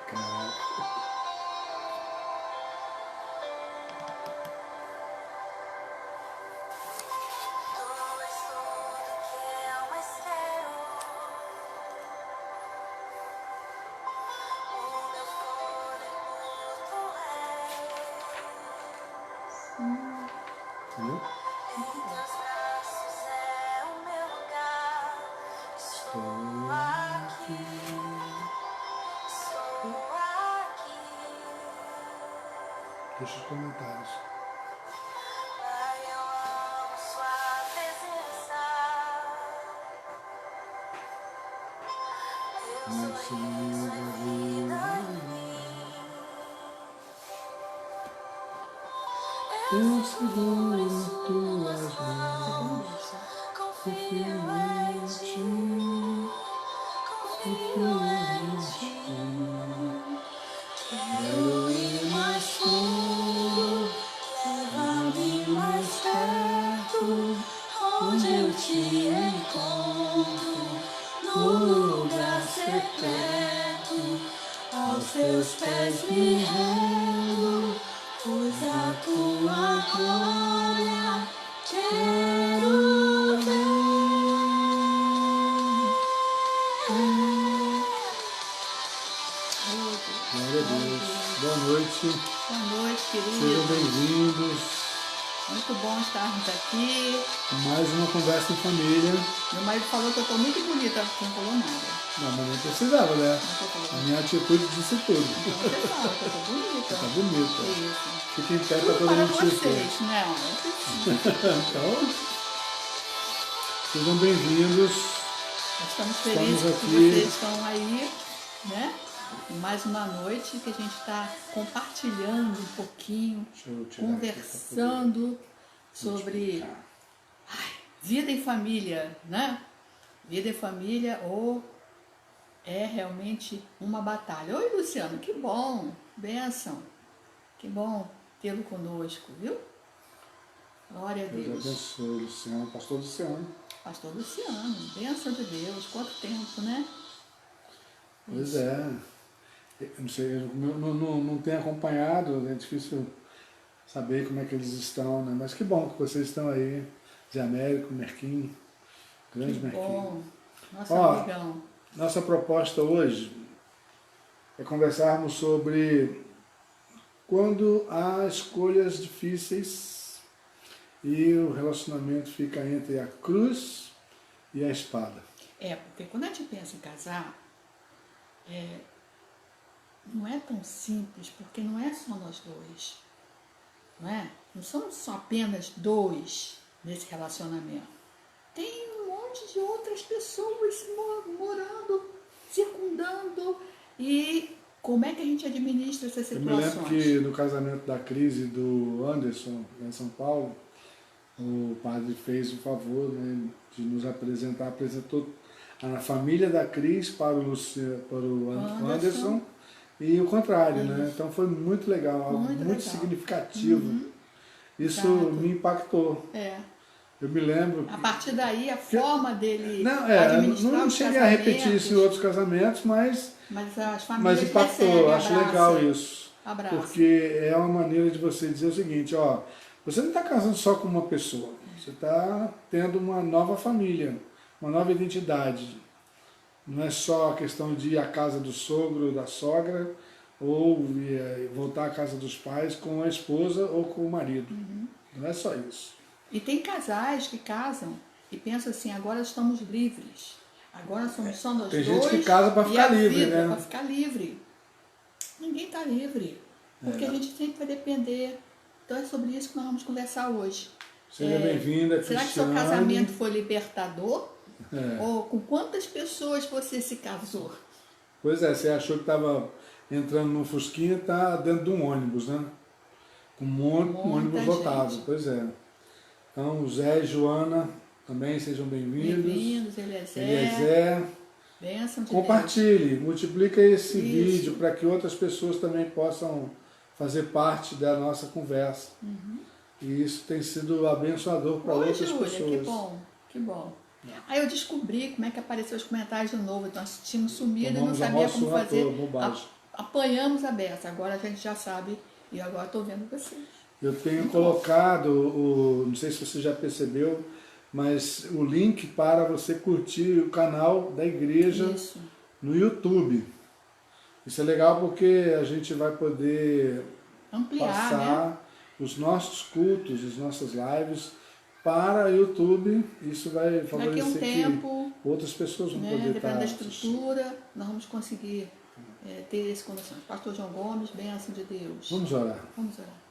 Caraca. Entendeu? Estou aqui. Deixa os comentários. Eu seguro em tuas mãos, confio em ti, confio em ti. Quero ir mais fundo, leva-me mais perto, onde eu te encontro, no lugar secreto, aos teus pés me rendo, pois a tua glória quero ver. Glória a Deus. Boa noite. Boa noite, queridos. Sejam bem-vindos. Muito bom estarmos aqui. Mais uma conversa em família. Meu marido falou que eu estou muito bonita, não falou nada. Não, mas não precisava, né? A minha atitude disse tudo. Então você fala que eu estou bonita. Tá bonita. Isso. Fica em pé para Tudo todo para mundo te ver. vocês, né? Então, sejam bem-vindos. Estamos felizes Estamos que aqui. vocês estão aí, né? E mais uma noite que a gente está compartilhando um pouquinho, Deixa eu tirar aqui conversando sobre pra poder- vida em família, né? Vida em família ou é realmente uma batalha. Oi, Luciano, que bom, bênção, que bom tê-lo conosco, viu? Glória a Deus Deus. abençoe, Luciano, pastor Luciano. Pastor Luciano, bênção de Deus, quanto tempo, né? Pois é. Eu não sei, eu não tenho acompanhado, é difícil saber como é que eles estão, né? Mas que bom que vocês estão aí, de Américo, Merquim, grande Que Merquim. bom, nosso Ó, amigão. Nossa proposta hoje é conversarmos sobre quando há escolhas difíceis e o relacionamento fica entre a cruz e a espada. É, porque quando a gente pensa em casar, não é tão simples, porque não é só nós dois, não é? Não somos só apenas dois nesse relacionamento. Tem um monte de outras pessoas morando, circundando, e como é que a gente administra essas Eu me lembro situações? que no casamento da Cris e do Anderson, lá em São Paulo, o padre fez o favor, né, de nos apresentou a família da Cris para o Anderson e o contrário, né? Então foi muito legal, algo muito legal. significativo. Isso Exato. me impactou. É. Eu me lembro. A partir daí, a forma dele Não administrar os cheguei a repetir isso em casamentos, outros casamentos, mas as famílias impactou. recebem, Acho abraça, legal isso. abraça. Porque é uma maneira de você dizer o seguinte, ó, você não está casando só com uma pessoa, você está tendo uma nova família, uma nova identidade. Não é só a questão de ir à casa do sogro ou da sogra, ou voltar à casa dos pais com a esposa ou com o marido. Não é só isso. E tem casais que casam e pensam assim, agora estamos livres. Agora somos só nós Tem dois. gente que casa para e ficar a livre, vida né? Para ficar livre. Ninguém está livre. Porque a gente sempre vai depender. Então é sobre isso que nós vamos conversar hoje. Seja bem-vinda, Será que seu Cristiane. casamento foi libertador? Ou com quantas pessoas você se casou? Pois é, você achou que estava entrando num fusquinha, está dentro de um ônibus, né? Com um ônibus Muita lotado, gente. pois é. Então, Zé e Joana também sejam bem-vindos. Bem-vindos, Eliezer. Bênção de Compartilhe, multiplica esse Isso. vídeo para que outras pessoas também possam fazer parte da nossa conversa. E isso tem sido abençoador para Deus. Oi, outras Júlia, pessoas. que bom, que bom. Aí eu descobri como é que apareceu os comentários de novo. Então nós tínhamos sumido e não Tomamos a sabia maior como surra à fazer. toa, bobagem. Apanhamos a beça. Agora a gente já sabe e agora estou vendo vocês. Eu tenho Muito colocado, não sei se você já percebeu, mas o link para você curtir o canal da igreja Isso. no YouTube. Isso é legal porque a gente vai poder Ampliar, né? passar os nossos cultos, as nossas lives para o YouTube. Isso vai Daqui a favorecer um tempo, que outras pessoas vão né, poder dependendo da estar assistindo. estrutura, nós vamos conseguir ter esse conhecimento. Pastor João Gomes, bênção de Deus. Vamos orar. Vamos orar.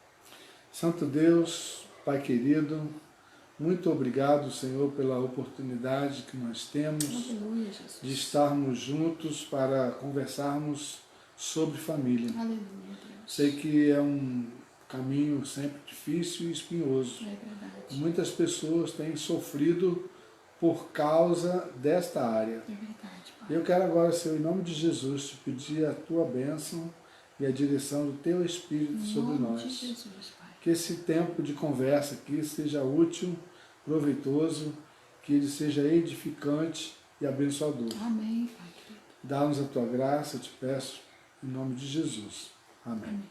Santo Deus, Pai querido, muito obrigado, Senhor, pela oportunidade que nós temos Aleluia, Jesus. de estarmos juntos para conversarmos sobre família. Aleluia, Deus. Sei que é um caminho sempre difícil e espinhoso. É verdade. Muitas pessoas têm sofrido por causa desta área. É verdade, Pai. Eu quero agora, Senhor, em nome de Jesus, te pedir a tua bênção e a direção do teu Espírito Em sobre nome nós. de Jesus, Pai. Que esse tempo de conversa aqui seja útil, proveitoso, que ele seja edificante e abençoador. Amém, Pai querido. Dá-nos a tua graça, eu te peço, em nome de Jesus. Amém. Amém.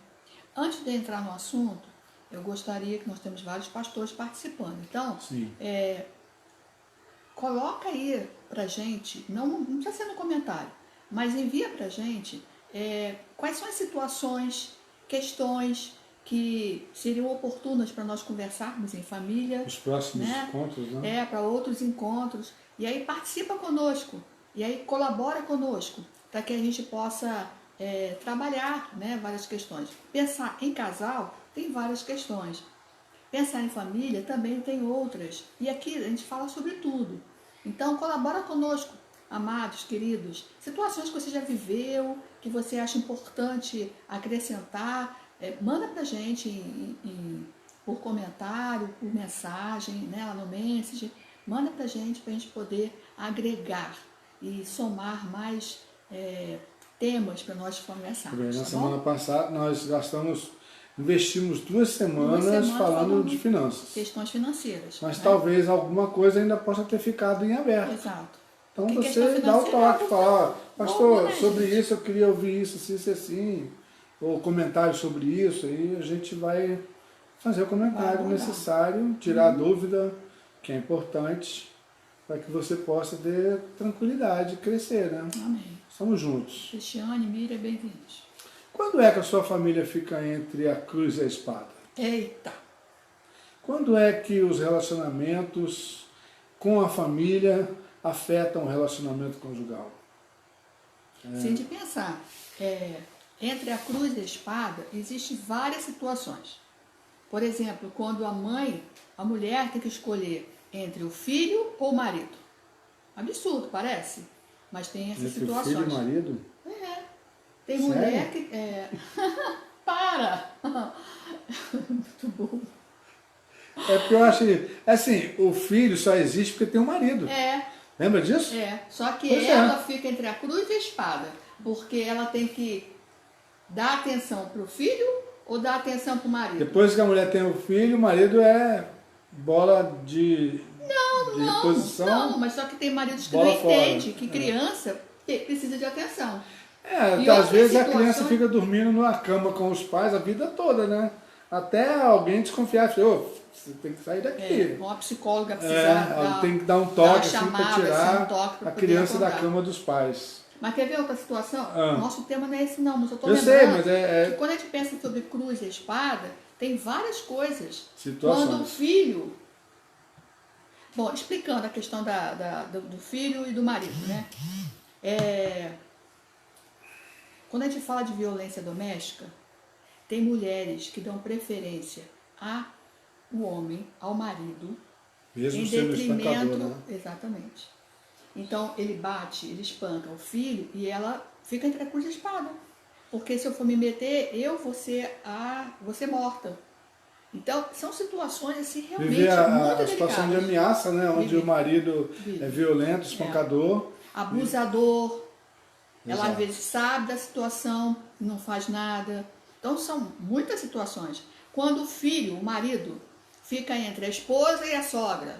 Antes de entrar no assunto, eu gostaria que nós temos vários pastores participando. Então, Sim. coloca aí pra gente, não precisa ser no comentário, mas envia pra gente quais são as situações, questões que seriam oportunas para nós conversarmos em família, Os próximos né? encontros, né? Para outros encontros. E aí participa conosco, e aí colabora conosco, para que a gente possa trabalhar, né, várias questões. Pensar em casal tem várias questões. Pensar em família também tem outras. E aqui a gente fala sobre tudo. Então colabora conosco, amados, queridos. Situações que você já viveu, que você acha importante acrescentar, manda pra gente por comentário, por mensagem, né, lá no Messenger. Manda pra gente poder agregar e somar mais temas para nós conversarmos. Na Tá semana bom? passada nós investimos 2 semanas falando de finanças. Questões financeiras. Mas né? talvez alguma coisa ainda possa ter ficado em aberto. Exato. Então Porque questão você dá o financeira toque, é fala, algo pastor, né, sobre gente? isso eu queria ouvir isso, assim, ou comentário sobre isso, aí a gente vai fazer o comentário Vai abordar. necessário, tirar a dúvida, que é importante, para que você possa ter tranquilidade, crescer, né? Amém. Estamos juntos. Cristiane, Miriam, bem-vindos. Quando é que a sua família fica entre a cruz e a espada? Eita! Quando é que os relacionamentos com a família afetam o relacionamento conjugal? Se a gente pensar entre a cruz e a espada, existem várias situações. Por exemplo, quando a mulher tem que escolher entre o filho ou o marido. Absurdo, parece. Mas tem essas Entre o situações. filho e o marido? Tem Sério? mulher que... Para! Muito bom. É porque eu acho assim, o filho só existe porque tem um marido. Lembra disso? Só que Pois ela fica entre a cruz e a espada. Porque ela tem que dar atenção para o filho ou dar atenção para o marido. Depois que a mulher tem o filho, o marido é bola de reposição. Não, mas só que tem maridos que Bola não fora. entendem que criança precisa de atenção. E Às outras vezes a situações- criança fica dormindo numa cama com os pais a vida toda, né? Até alguém desconfiar, ô, você tem que sair daqui. Uma psicóloga precisa Tem que dar um dar toque uma assim, para chamada, tirar assim, um toque pra a poder criança da acordar. cama dos pais. Mas quer ver outra situação? Nosso tema não é esse não, mas eu estou Eu lembrando sei, mas que quando a gente pensa sobre cruz e espada, tem várias coisas. Situações. Quando o filho... Bom, explicando a questão do filho e do marido, né? Quando a gente fala de violência doméstica, tem mulheres que dão preferência ao homem, ao marido, Mesmo em sendo espancador, detrimento... né? Exatamente. Então, ele bate, ele espanca o filho e ela fica entre a cruz e a espada. Porque se eu for me meter, eu vou ser morta. Então, são situações assim realmente Viver muito a situação de delicadas. ameaça, né? Onde Vive. o marido Vive. é violento, espancador. Abusador. Ela Exato. às vezes sabe da situação, não faz nada. Então, são muitas situações. Quando o filho, o marido, fica entre a esposa e a sogra.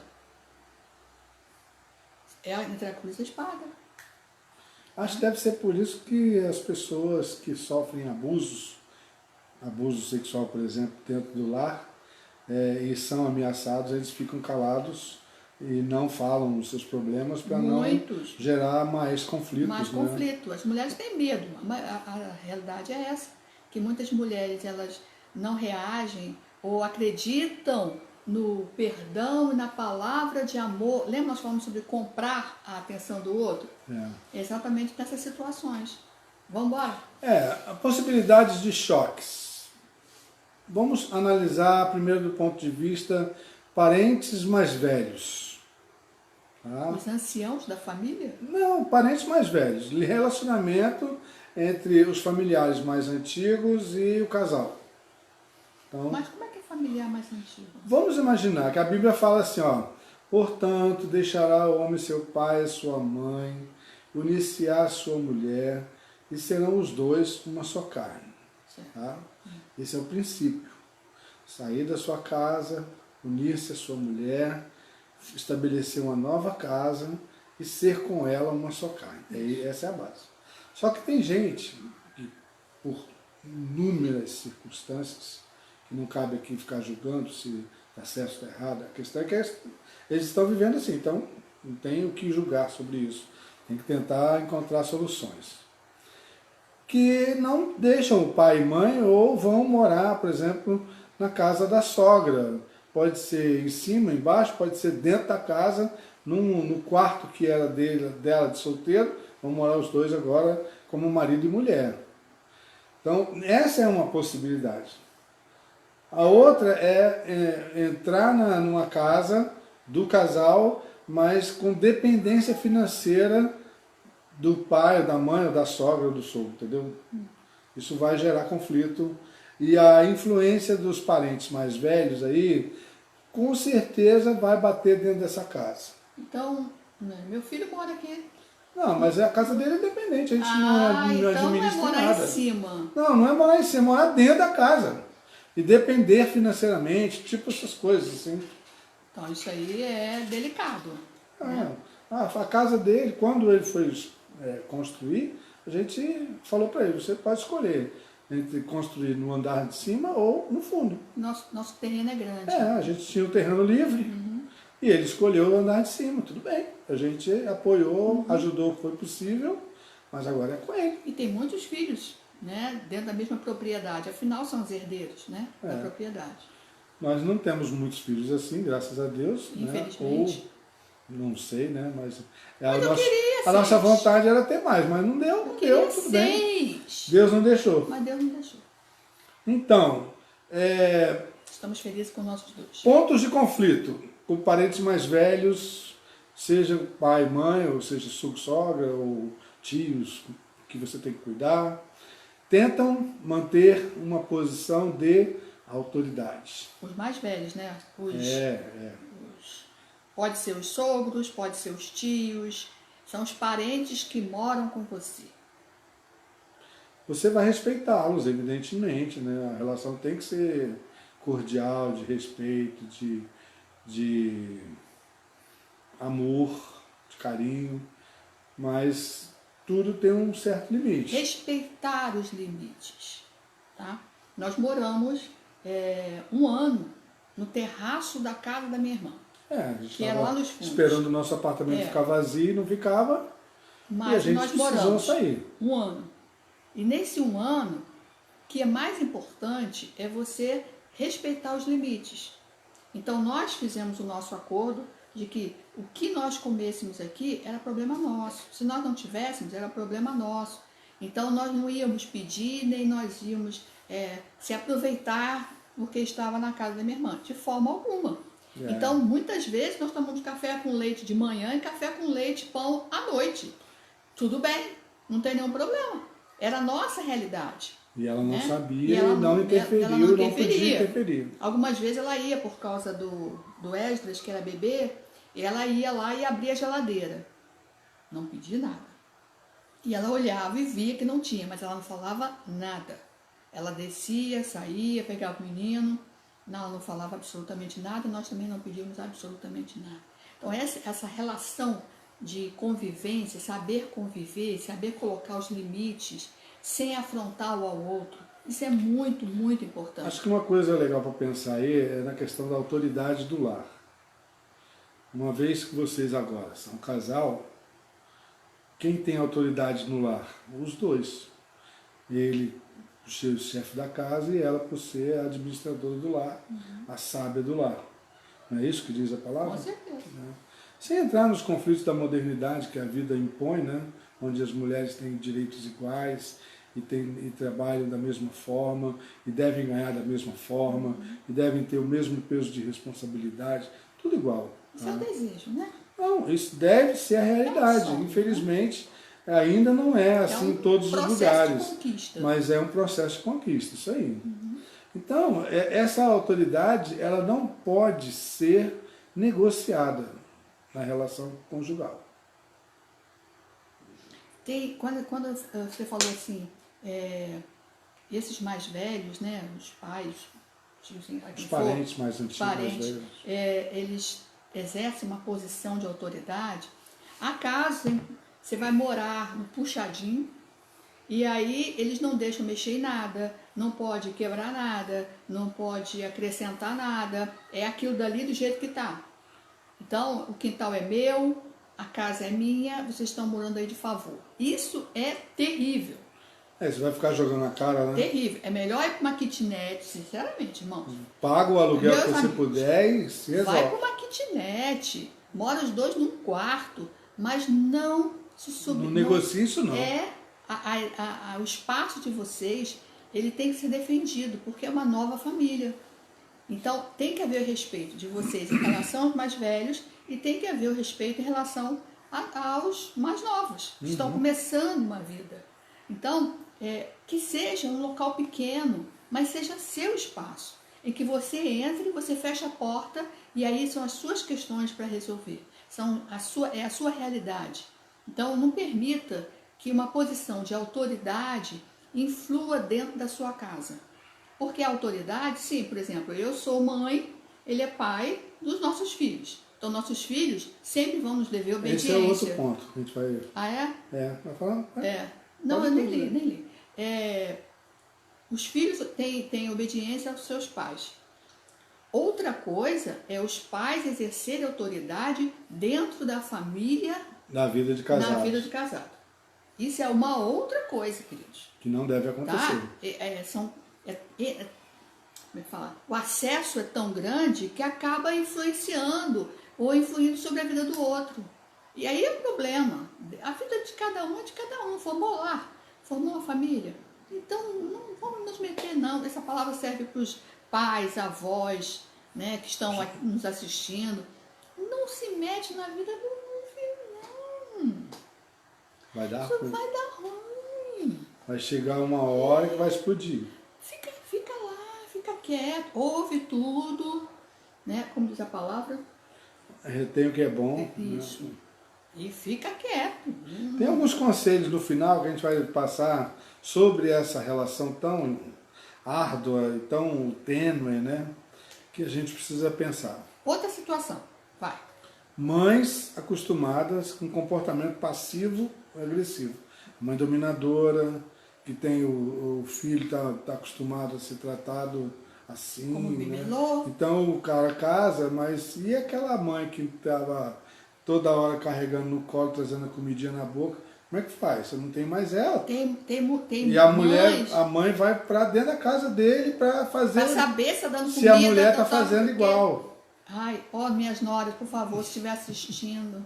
É entre a cruz e a espada. Acho que deve ser por isso que as pessoas que sofrem abuso sexual, por exemplo, dentro do lar, e são ameaçados, eles ficam calados e não falam os seus problemas para não Muitos. gerar mais conflitos, Mais né? conflito. As mulheres têm medo. A realidade é essa, que muitas mulheres elas não reagem ou acreditam no perdão e na palavra de amor. Lembra nós falamos sobre comprar a atenção do outro? Exatamente nessas situações. Vamos embora? Possibilidades de choques. Vamos analisar primeiro do ponto de vista parentes mais velhos. Tá? Os anciãos da família? Não, parentes mais velhos. Relacionamento entre os familiares mais antigos e o casal. Então, Mas como é que é familiar mais antigo? vamos imaginar que a Bíblia fala assim, ó, portanto, deixará o homem seu pai e sua mãe, unir-se-á a sua mulher, e serão os dois uma só carne. Tá? Esse é o princípio. Sair da sua casa, unir-se à sua mulher, estabelecer uma nova casa e ser com ela uma só carne. Essa é a base. Só que tem gente que, por inúmeras circunstâncias, que não cabe aqui ficar julgando se está certo ou está errado, a questão é que eles estão vivendo assim, então não tem o que julgar sobre isso. Tem que tentar encontrar soluções. Que não deixam o pai e mãe ou vão morar, por exemplo, na casa da sogra. Pode ser em cima, embaixo, pode ser dentro da casa, no quarto que era dela de solteiro, vão morar os dois agora como marido e mulher. Então, essa é uma possibilidade. A outra é entrar numa casa do casal, mas com dependência financeira do pai, da mãe, ou da sogra, ou do sogro, entendeu? Isso vai gerar conflito. E a influência dos parentes mais velhos aí, com certeza vai bater dentro dessa casa. Então, meu filho mora aqui. Não, mas a casa dele é independente, a gente não então administra não é morar nada. em cima. Não, não é morar em cima, é morar dentro da casa. E depender financeiramente, tipo essas coisas assim. Então isso aí é delicado. Né? A casa dele, quando ele foi construir, a gente falou para ele, você pode escolher entre construir no andar de cima ou no fundo. Nosso terreno é grande. A gente tinha o terreno livre e ele escolheu o andar de cima, tudo bem. A gente apoiou, ajudou o que foi possível, mas agora é com ele. E tem muitos filhos, né, dentro da mesma propriedade, afinal são os herdeiros, né, da propriedade. Nós não temos muitos filhos assim, graças a Deus. Infelizmente. Né? Ou, não sei, né? Mas a nossa vontade era ter mais, mas não deu, não deu, tudo bem. Deus não deixou. Mas Deus não deixou. Então, estamos felizes com nossos dois. Pontos de conflito com parentes mais velhos, seja pai, mãe, ou seja sogra ou tios que você tem que cuidar, tentam manter uma posição de autoridade. Os mais velhos, né? Pode ser os sogros, pode ser os tios, são os parentes que moram com você. Você vai respeitá-los, evidentemente, né? A relação tem que ser cordial, de respeito, de amor, de carinho, mas tudo tem um certo limite. Respeitar os limites. Tá? Nós moramos 1 ano no terraço da casa da minha irmã. A gente que era lá nos fundos. Esperando o nosso apartamento ficar vazio, não ficava, mas e a gente nós precisou moramos sair. 1 ano. E nesse 1 ano, o que é mais importante é você respeitar os limites. Então nós fizemos o nosso acordo de que o que nós comêssemos aqui era problema nosso. Se nós não tivéssemos, era problema nosso. Então nós não íamos pedir, nem nós íamos se aproveitar porque estava na casa da minha irmã, de forma alguma. Então muitas vezes nós tomamos café com leite de manhã e café com leite, pão à noite. Tudo bem, não tem nenhum problema. Era a nossa realidade. E ela não né? sabia, ela não interferiu, não podia interferir. Algumas vezes ela ia por causa do Esdras, que era bebê, ela ia lá e abria a geladeira. Não pedia nada. E ela olhava e via que não tinha, mas ela não falava nada. Ela descia, saía, pegava o menino, ela não falava absolutamente nada, nós também não pedíamos absolutamente nada. Então essa relação de convivência, saber conviver, saber colocar os limites, sem afrontar o ao outro. Isso é muito, muito importante. Acho que uma coisa legal para pensar aí é na questão da autoridade do lar. Uma vez que vocês agora são um casal, quem tem autoridade no lar? Os dois. Ele, por ser o chefe da casa, e ela por ser a administradora do lar, a sábia do lar. Não é isso que diz a palavra? Com certeza. Sem entrar nos conflitos da modernidade que a vida impõe, né? Onde as mulheres têm direitos iguais e trabalham da mesma forma, e devem ganhar da mesma forma, e devem ter o mesmo peso de responsabilidade, tudo igual. Isso é o desejo, né? Não, isso deve ser a realidade. sonho, Infelizmente, ainda não é assim em todos os lugares. Processo de conquista. Mas é um processo de conquista, isso aí. Então, essa autoridade, ela não pode ser negociada na relação conjugal. Quando você falou assim, esses mais velhos, né, os pais, Os parentes mais antigos, parentes, eles exercem uma posição de autoridade. Acaso você vai morar no puxadinho, e aí eles não deixam mexer em nada, não pode quebrar nada, não pode acrescentar nada, é aquilo dali do jeito que está. Então, o quintal é meu, a casa é minha, vocês estão morando aí de favor. Isso é terrível. Você vai ficar jogando a cara, né? Terrível. É melhor ir para uma kitnet, sinceramente, irmãos. Paga o aluguel Meus que você amigos, puder e se resolve. vai para uma kitnet, mora os dois num quarto, mas não se submete. Não negocia isso, não. O espaço de vocês, ele tem que ser defendido, porque é uma nova família. Então, tem que haver respeito de vocês em relação aos mais velhos e tem que haver o respeito em relação aos mais novos, que estão começando uma vida. Então, que seja um local pequeno, mas seja seu espaço, em que você entra e você fecha a porta e aí são as suas questões para resolver. É a sua realidade. Então, não permita que uma posição de autoridade influa dentro da sua casa. Porque a autoridade, sim, por exemplo, eu sou mãe, ele é pai dos nossos filhos. Então, nossos filhos sempre vão nos dever obediência. Esse é outro ponto que a gente vai... Ah, é? Vai falar? Não, eu nem li. Os filhos têm obediência aos seus pais. Outra coisa é os pais exercerem autoridade dentro da família. Na vida de casado. Na vida de casado. Isso é uma outra coisa, queridos. Que não deve acontecer. Como é que fala? O acesso é tão grande que acaba influenciando ou influindo sobre a vida do outro. E aí é o problema. A vida de cada um é de cada um. Formou lá, formou uma família. Então, não vamos nos meter, não. Essa palavra serve para os pais, avós, né, que estão aqui nos assistindo. Não se mete na vida do filho, não. Vai dar Isso ruim. vai dar ruim. Vai chegar uma hora que vai explodir. Fica lá, fica quieto, ouve tudo, né? Como diz a palavra? Retém o que é bom. Isso. Né? E fica quieto. Tem alguns conselhos no final que a gente vai passar sobre essa relação tão árdua e tão tênue, né? Que a gente precisa pensar. Outra situação, vai. Mães acostumadas com comportamento passivo e agressivo. Mãe dominadora, que tem o filho tá acostumado a ser tratado assim, como né? Então o cara casa, mas e aquela mãe que estava toda hora carregando no colo, trazendo a comidinha na boca? Como é que faz? Você não tem mais ela. Tem e a mãe vai para dentro da casa dele para fazer. Para saber se tá dando comida. Se a mulher está fazendo igual. Ai, minhas noras, por favor, se estiver assistindo,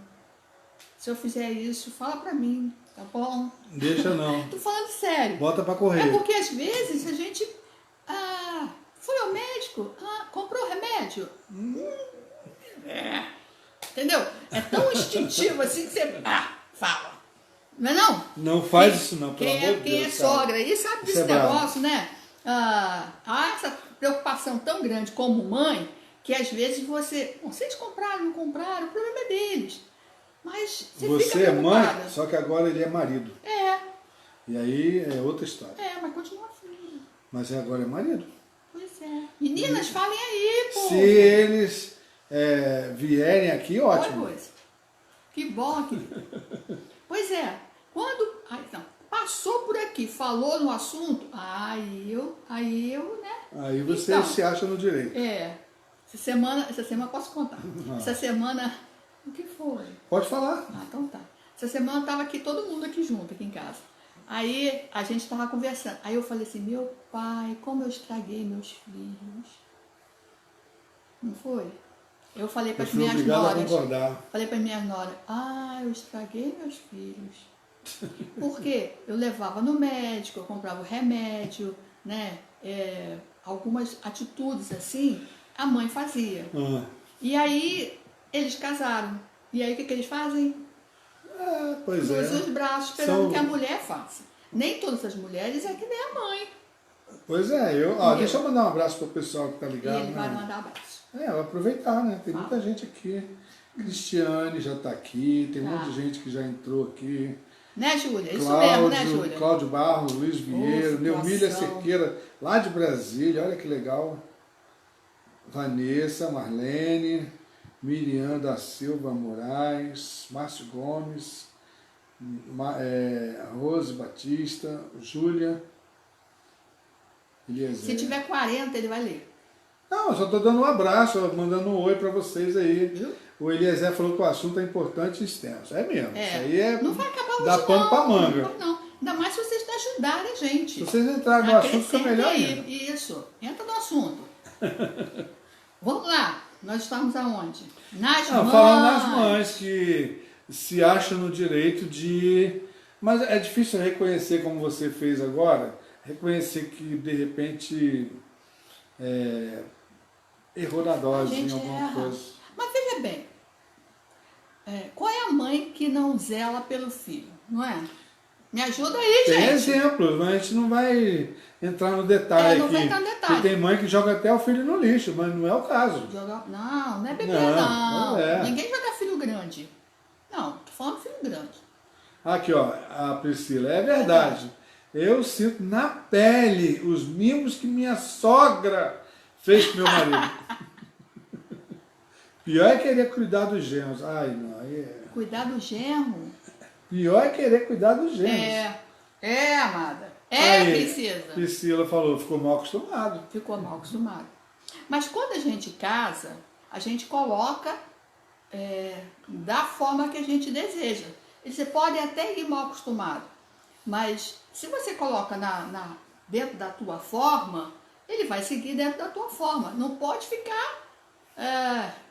se eu fizer isso, fala para mim, tá bom? Deixa não. Tô falando sério. Bota para correr. É porque às vezes a gente foi ao médico, comprou remédio. Entendeu? É tão instintivo assim que você fala. Não é não? Não faz isso não, pelo amor de Deus. Quem é sogra aí sabe desse negócio, né? Há essa preocupação tão grande como mãe, que às vezes vocês compraram, não compraram, o problema é deles. Mas você é mãe, só que agora ele é marido. E aí é outra história. Mas continua filho. Mas agora é marido. Pois é. Meninas, falem aí, pô. Se eles vierem aqui, ótimo. Que bom, querido. Pois é, quando então, passou por aqui, falou no assunto, aí eu, né? Aí você Então, se acha no direito. essa semana posso contar. Essa semana, o que foi? Pode falar. Ah, então tá. Essa semana estava aqui, todo mundo aqui junto, aqui em casa. Aí a gente estava conversando. Aí eu falei assim, meu pai, como eu estraguei meus filhos. Não foi? Eu falei para Eu as fui minhas obrigado a noras. concordar. Falei para as minhas noras, eu estraguei meus filhos. Porque eu levava no médico, eu comprava o remédio, né? Algumas atitudes assim, a mãe fazia. E aí eles casaram. E aí o que eles fazem? Pois Cruzam os braços esperando que a São- mulher faça. Nem todas as mulheres é que nem a mãe. Pois é, deixa eu mandar um abraço pro pessoal que tá E ligado. ele vai Né? mandar abraço. Vou aproveitar, né? Tem muita Fala. gente aqui. Cristiane já tá aqui, tem um Tá. monte de gente que já entrou aqui. Né, Júlia? Isso mesmo, né, Cláudio, Júlia? Cláudio Barros, Luiz Vieira, Neumília situação. Cerqueira, lá de Brasília, olha que legal. Vanessa, Marlene, Miriam da Silva Moraes, Márcio Gomes, Rose Batista, Júlia, Eliezer. Se tiver 40, ele vai ler. Não, eu só estou dando um abraço, mandando um oi para vocês aí. Viu? O Eliezer falou que o assunto é importante e extenso. É mesmo. Isso aí Não vai acabar hoje, dá pano pra manga. Não, não. Ainda mais se vocês ajudarem a gente. Se vocês entrarem no assunto, fica melhor aí. ainda. Isso. Entra no assunto. Vamos lá. Nós estamos aonde? Nas mães. Falando nas mães que se acham no direito de... Mas é difícil reconhecer, como você fez agora, reconhecer que, de repente, errou na dose em alguma coisa. Mas veja bem, qual é a mãe que não zela pelo filho, não é? Me ajuda aí, Tem gente. exemplos, mas a gente não vai entrar no detalhe não aqui. vai entrar no detalhe. Porque tem mãe que joga até o filho no lixo, mas não é o caso. Não é bebê, Não, não. é. Ninguém joga filho grande. Não, tô falando filho grande. Aqui, ó, a Priscila, é verdade. Eu sinto na pele os mimos que minha sogra fez com meu marido. Pior é querer cuidar dos genros. Ai, não, aí é... Cuidar do genro. Pior é querer cuidar dos genros. Amada. Aí, Princesa. Priscila falou, ficou mal acostumado. Ficou mal acostumado. Mas quando a gente casa, a gente coloca da forma que a gente deseja. Você pode até ir mal acostumado, mas se você coloca dentro da tua forma, ele vai seguir dentro da tua forma. Não pode ficar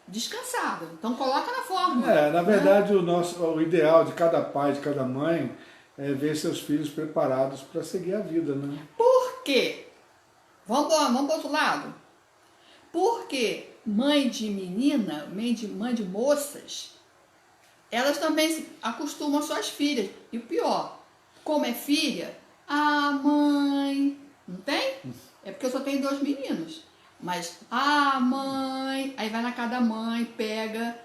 descansado. Então coloca na forma. Na verdade, o ideal de cada pai, de cada mãe, é ver seus filhos preparados para seguir a vida, né? Por quê? Vamos para o outro lado. Porque mãe de menina, mãe de moças, elas também acostumam suas filhas. E o pior, como é filha, mãe, não tem? É porque eu só tenho 2 meninos. Mas, mãe, aí vai na casa da mãe, pega,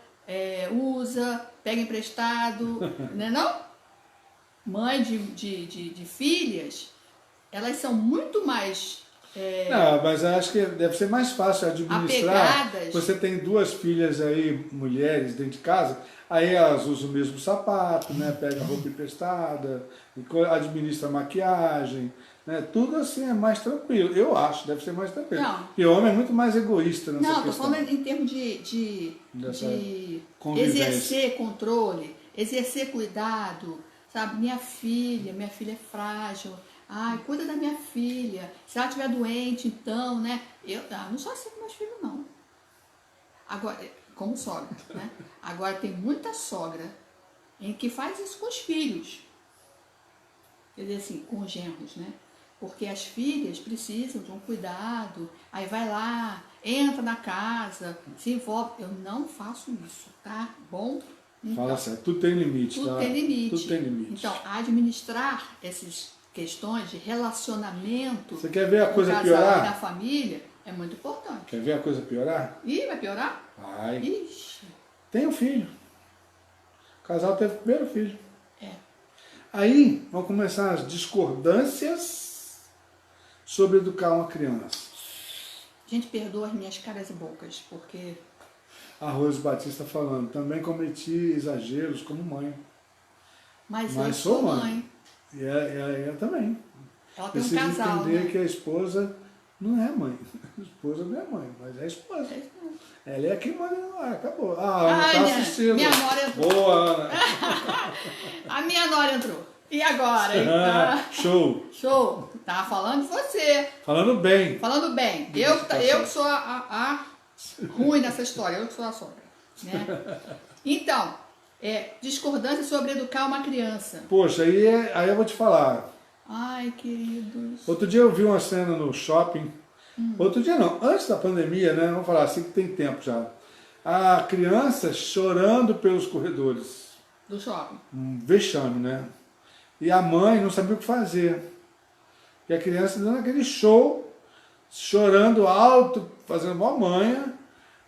usa, pega emprestado, né não? Mãe de filhas, elas são muito mais... Não, mas eu acho que deve ser mais fácil administrar. Apegadas. Você tem 2 filhas aí, mulheres, dentro de casa, aí elas usam o mesmo sapato, né? Pega roupa emprestada, administra maquiagem, né? Tudo assim é mais tranquilo. Eu acho, deve ser mais tranquilo. Não. Porque o homem é muito mais egoísta nessa Não, questão. estou falando em termos de convivência. exercer controle, exercer cuidado, sabe? Minha filha é frágil. Cuida da minha filha. Se ela estiver doente, então, né? Eu não sou assim com meus filhos, não. Agora, como sogra, né? Agora tem muita sogra em que faz isso com os filhos. Quer dizer assim, com os genros, né? Porque as filhas precisam de um cuidado. Aí vai lá, entra na casa, se envolve. Eu não faço isso, tá? Bom? Então, Fala certo, tudo tem limite, tudo tá? tem limite. Tudo tem limite. Então, administrar essas questões de relacionamento Você quer ver a coisa no casal e piorar? na família é muito importante. Quer ver a coisa piorar? Ih, vai piorar? Vai. Ixi. Tem um filho. O casal teve o primeiro filho. Aí vão começar as discordâncias sobre educar uma criança. Gente, perdoa as minhas caras e bocas, porque A Rose Batista falando, também cometi exageros como mãe. Mas eu sou mãe. E ela também. Ela tem um Precisa casal, entender né? que a esposa não é mãe. A esposa não é mãe, mas é a esposa. Ela é quem manda no ar, acabou. Ah, Ana Ai, tá assistindo. minha nora entrou. Boa, Ana. A minha nora entrou. E agora, hein? Show. Show. Tava falando de você. Falando bem. Falando bem. Eu que sou a ruim nessa história. Eu que sou a sogra. Né? Então, discordância sobre educar uma criança. Poxa, aí eu vou te falar. Ai, queridos. Outro dia eu vi uma cena no shopping. Outro dia não, antes da pandemia, né? Vamos falar assim que tem tempo já. A criança chorando pelos corredores. Do shopping. Um vexame, né? E a mãe não sabia o que fazer. E a criança dando aquele show, chorando alto, fazendo uma manha.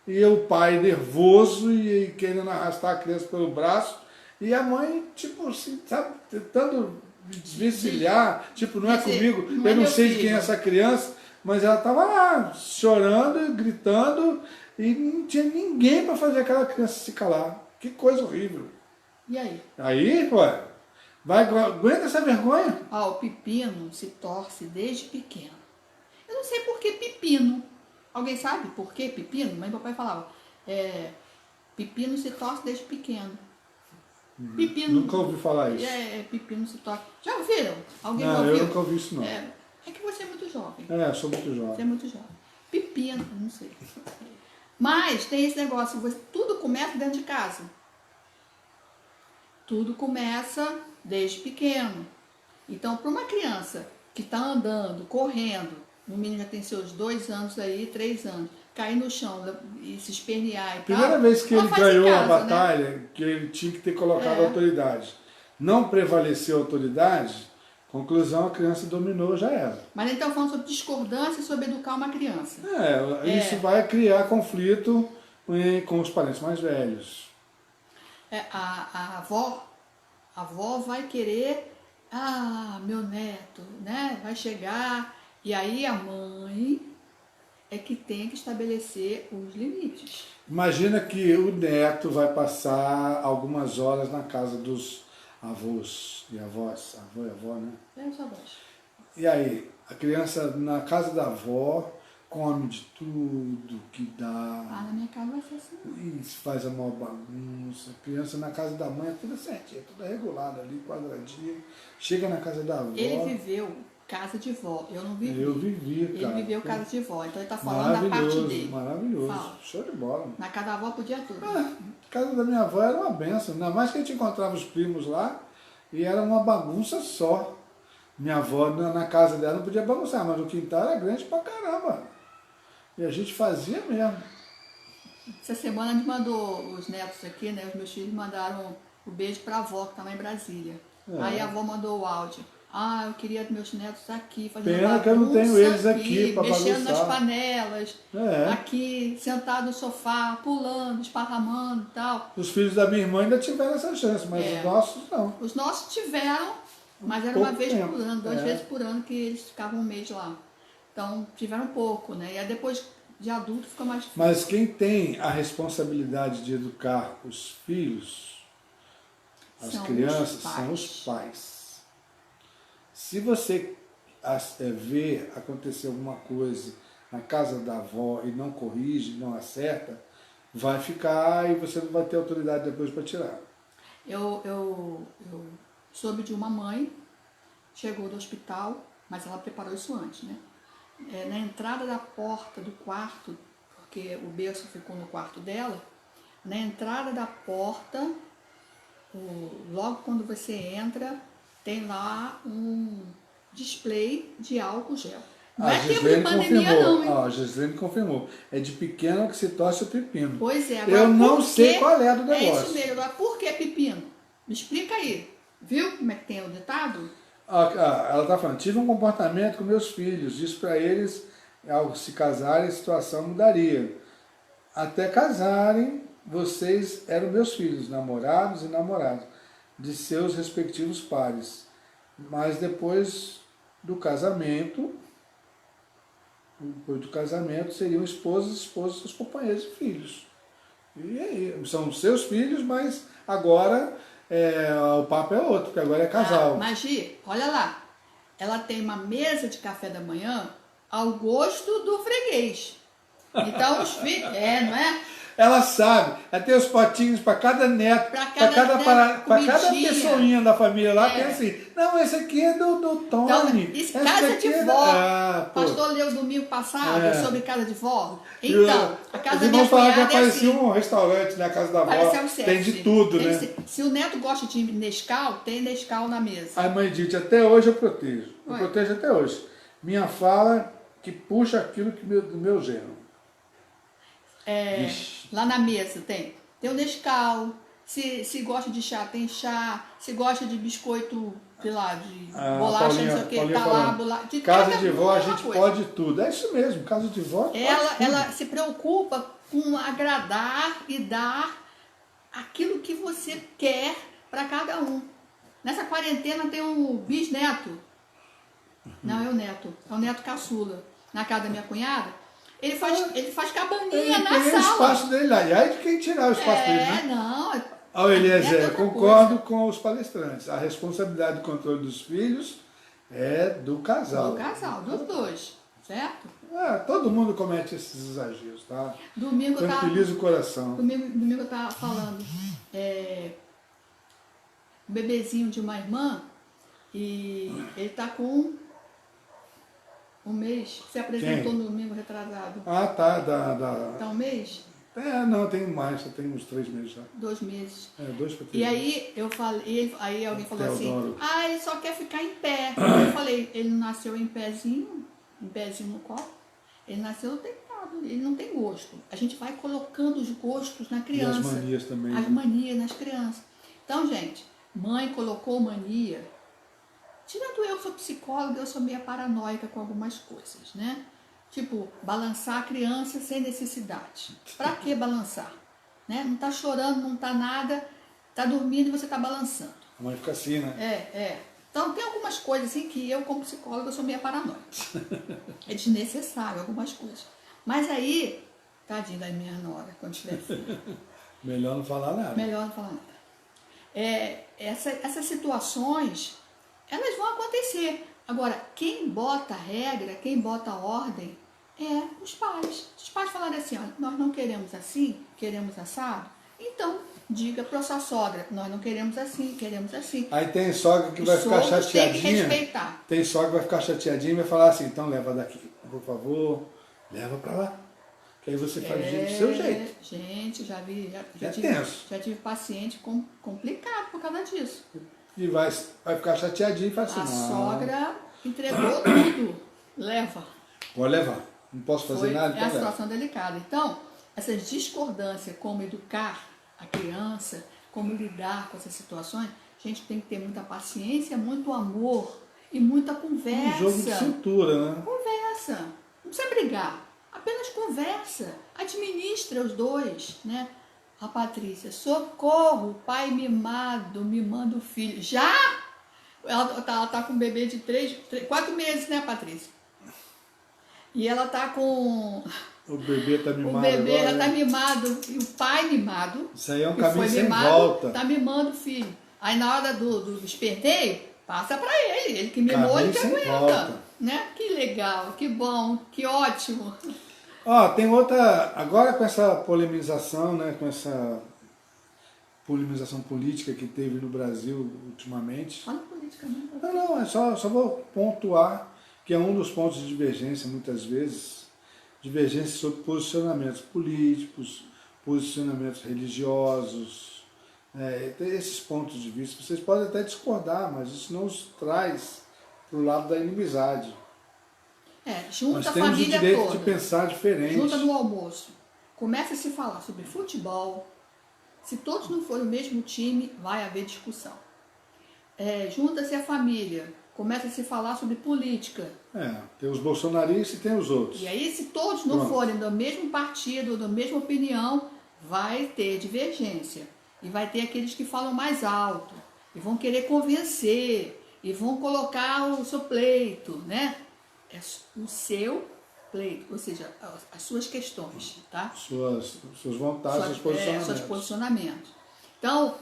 E o pai nervoso e querendo arrastar a criança pelo braço. E a mãe, tipo assim, sabe, tentando desvencilhar. Tipo, não é comigo, eu não sei de quem é essa criança. Mas ela estava lá, chorando, gritando. E não tinha ninguém para fazer aquela criança se calar. Que coisa horrível. E aí? Aí, ué, aguenta essa vergonha. O pepino se torce desde pequeno. Eu não sei por que pepino. Alguém sabe por que pepino? Mãe e papai falavam. Pepino se torce desde pequeno. Pepino. Nunca ouvi falar isso. Pepino se torce. Já ouviram? Alguém não, ouviu? eu nunca ouvi isso não. É que você é muito jovem. Eu sou muito jovem. Você é muito jovem. Pepino, não sei. Mas tem esse negócio, tudo começa dentro de casa. Tudo começa desde pequeno. Então, para uma criança que está andando, correndo, no mínimo já tem seus 2 anos aí, 3 anos, cair no chão e se espernear e Primeira tal, vez que ele ganhou a né? batalha, que ele tinha que ter colocado a autoridade. Não prevaleceu a autoridade, conclusão, a criança dominou, já era. Mas então falando sobre discordância sobre educar uma criança. Isso vai criar conflito com os parentes mais velhos. A avó vai querer, meu neto, né, vai chegar, e aí a mãe é que tem que estabelecer os limites. Imagina que o neto vai passar algumas horas na casa dos avós e avós, avô e avó, né? Os avós. E aí, a criança na casa da avó come de tudo que dá. Na minha casa vai ser assim. E faz a maior bagunça. A criança na casa da mãe é tudo certinho, tudo regulado ali, quadradinho. Chega na casa da avó. Ele viveu casa de vó, eu não vivi. Eu vivi, cara. Ele viveu casa de vó, então ele tá falando da parte dele. Maravilhoso, Fala. show de bola. Na casa da avó podia tudo. A casa da minha avó era uma benção, ainda mais que a gente encontrava os primos lá e era uma bagunça só. Minha avó na casa dela não podia bagunçar, mas o quintal era grande pra caramba. E a gente fazia mesmo. Essa semana a gente mandou os netos aqui, né? Os meus filhos mandaram o beijo pra avó, que tava em Brasília. Aí a avó mandou o áudio. Eu queria meus netos aqui, fazendo Pena que eu não tenho eles aqui pra mexendo bagunçar. nas panelas, aqui, sentado no sofá, pulando, esparramando e tal. Os filhos da minha irmã ainda tiveram essa chance, mas os nossos não. Os nossos tiveram, mas era uma vez por ano, 2 vezes por ano que eles ficavam um mês lá. Então, tiveram pouco, né? E aí depois de adulto fica mais difícil. Mas quem tem a responsabilidade de educar os filhos, as crianças, são os pais. Se você vê acontecer alguma coisa na casa da avó e não corrige, não acerta, vai ficar e você não vai ter autoridade depois para tirar. Eu soube de uma mãe, chegou do hospital, mas ela preparou isso antes, né? Na entrada da porta do quarto, porque o berço ficou no quarto dela, na entrada da porta, logo quando você entra, tem lá um display de álcool gel. Não é tempo de pandemia não, hein? A Gislene confirmou. É de pequeno que se torce o pepino. Pois é. Agora, eu não sei qual é do negócio. É isso mesmo. Agora, por que pepino? Me explica aí. Viu como é que tem o ditado? Ela está falando, tive um comportamento com meus filhos, disse para eles, ao se casarem, a situação mudaria. Até casarem, vocês eram meus filhos, namorados e namoradas, de seus respectivos pares. Mas depois do casamento seriam esposas, seus companheiros e filhos. E aí, são os seus filhos, mas agora o papo é outro, porque agora é casal. Mas, Gi, olha lá. Ela tem uma mesa de café da manhã ao gosto do freguês. Então, os filhos... não é? Ela sabe, ela tem os potinhos para cada neto, para cada pessoinha da família lá, tem assim, não, esse aqui é do Tony. Então, isso, casa de vó. Pastor leu domingo passado sobre casa de vó. Então, a casa da minha cunhada que parecia um restaurante na casa da vó. Tem de tudo, né? Se o neto gosta de Nescau, tem Nescau na mesa. Ai, mãe Dite, até hoje eu protejo. Eu protejo até hoje. Minha fala que puxa aquilo do meu gênero. Lá na mesa tem o Nescau, se gosta de chá, tem chá, se gosta de biscoito, sei lá, de bolacha, não sei o que, tá lá, bolacha. Casa de vó a gente pode tudo. É isso mesmo, casa de vó ela se preocupa com agradar e dar aquilo que você quer para cada um. Nessa quarentena tem um bisneto, não é o neto, é o neto caçula, na casa da minha cunhada. Ele faz cabaninha na sala. Ele tem o espaço dele lá. E aí de quem tirar o espaço dele, né? Não. Olha, Eliezer, concordo com os palestrantes. A responsabilidade do controle dos filhos é do casal. Do casal, dos dois, certo? Todo mundo comete esses exageros, tá? Domingo tranquiliza o coração. Domingo eu estava falando, um bebezinho de uma irmã, e ele está com um mês. Se apresentou no domingo retrasado. Tá. Tá um mês? Não, tem mais, tem uns 3 meses já. 2 meses. 2 para 3 E aí eu falei, aí alguém falou assim, ele só quer ficar em pé. Eu falei, ele não nasceu em pezinho no colo, ele nasceu deitado, ele não tem gosto. A gente vai colocando os gostos na criança. E as manias também. As manias nas crianças. Então, gente, mãe colocou mania. Tirando eu sou psicóloga, eu sou meio paranoica com algumas coisas, né? Tipo, balançar a criança sem necessidade. Pra que balançar? Né? Não tá chorando, não tá nada, tá dormindo e você tá balançando. A mãe fica assim, né? Então tem algumas coisas assim que eu, como psicóloga, eu sou meio paranoica. É desnecessário algumas coisas. Mas aí, tadinho da minha nora, quando tiver filho. Melhor não falar nada. Melhor não falar nada. Essas situações, elas vão acontecer. Agora, quem bota regra, quem bota ordem, é os pais. Se os pais falarem assim, ó, nós não queremos assim, queremos assado, então diga para sua sogra, nós não queremos assim, queremos assim. Aí tem sogra que vai ficar chateadinha. Tem que respeitar. Tem sogra que vai ficar chateadinha e vai falar assim, então leva daqui, por favor, leva para lá. Que aí você faz do seu jeito. Gente, já tive paciente complicado por causa disso. E vai ficar chateadinho e fala assim, a sogra entregou tudo, leva. Pode levar, não posso fazer nada, então é a situação delicada. Então, essas discordâncias, como educar a criança, como lidar com essas situações, a gente tem que ter muita paciência, muito amor e muita conversa. Um jogo de cintura, né? Conversa, não precisa brigar, apenas conversa, administra os dois, né? A Patrícia, socorro, pai mimado, mimando o filho. Já? Ela tá com um bebê de 4 meses, né, Patrícia? E ela tá com... O bebê tá mimado. O bebê agora, tá mimado, e o pai mimado. Isso aí é um caminho sem volta. Tá mimando o filho. Aí na hora do esperneio, passa pra ele. Ele que mimou, ele que aguenta. Né? Que legal, que bom, que ótimo. Tem outra, agora com essa polemização, né, com essa polemização política que teve no Brasil ultimamente. Fala política, não. Não, só vou pontuar que é um dos pontos de divergência, muitas vezes, divergência sobre posicionamentos políticos, posicionamentos religiosos, esses pontos de vista. Vocês podem até discordar, mas isso não os traz para o lado da inimizade. Junta Nós a temos família o direito toda, de pensar diferente. junta no almoço, começa a se falar sobre futebol. Se todos não forem o mesmo time, vai haver discussão. Junta-se a família, começa a se falar sobre política. Tem os bolsonaristas e tem os outros. E aí, se todos não forem do mesmo partido, da mesma opinião, vai ter divergência. E vai ter aqueles que falam mais alto, e vão querer convencer, e vão colocar o seu pleito, né? É o seu pleito, ou seja, as suas questões, tá? Suas vontades, seus posicionamentos. Seus posicionamentos. Então,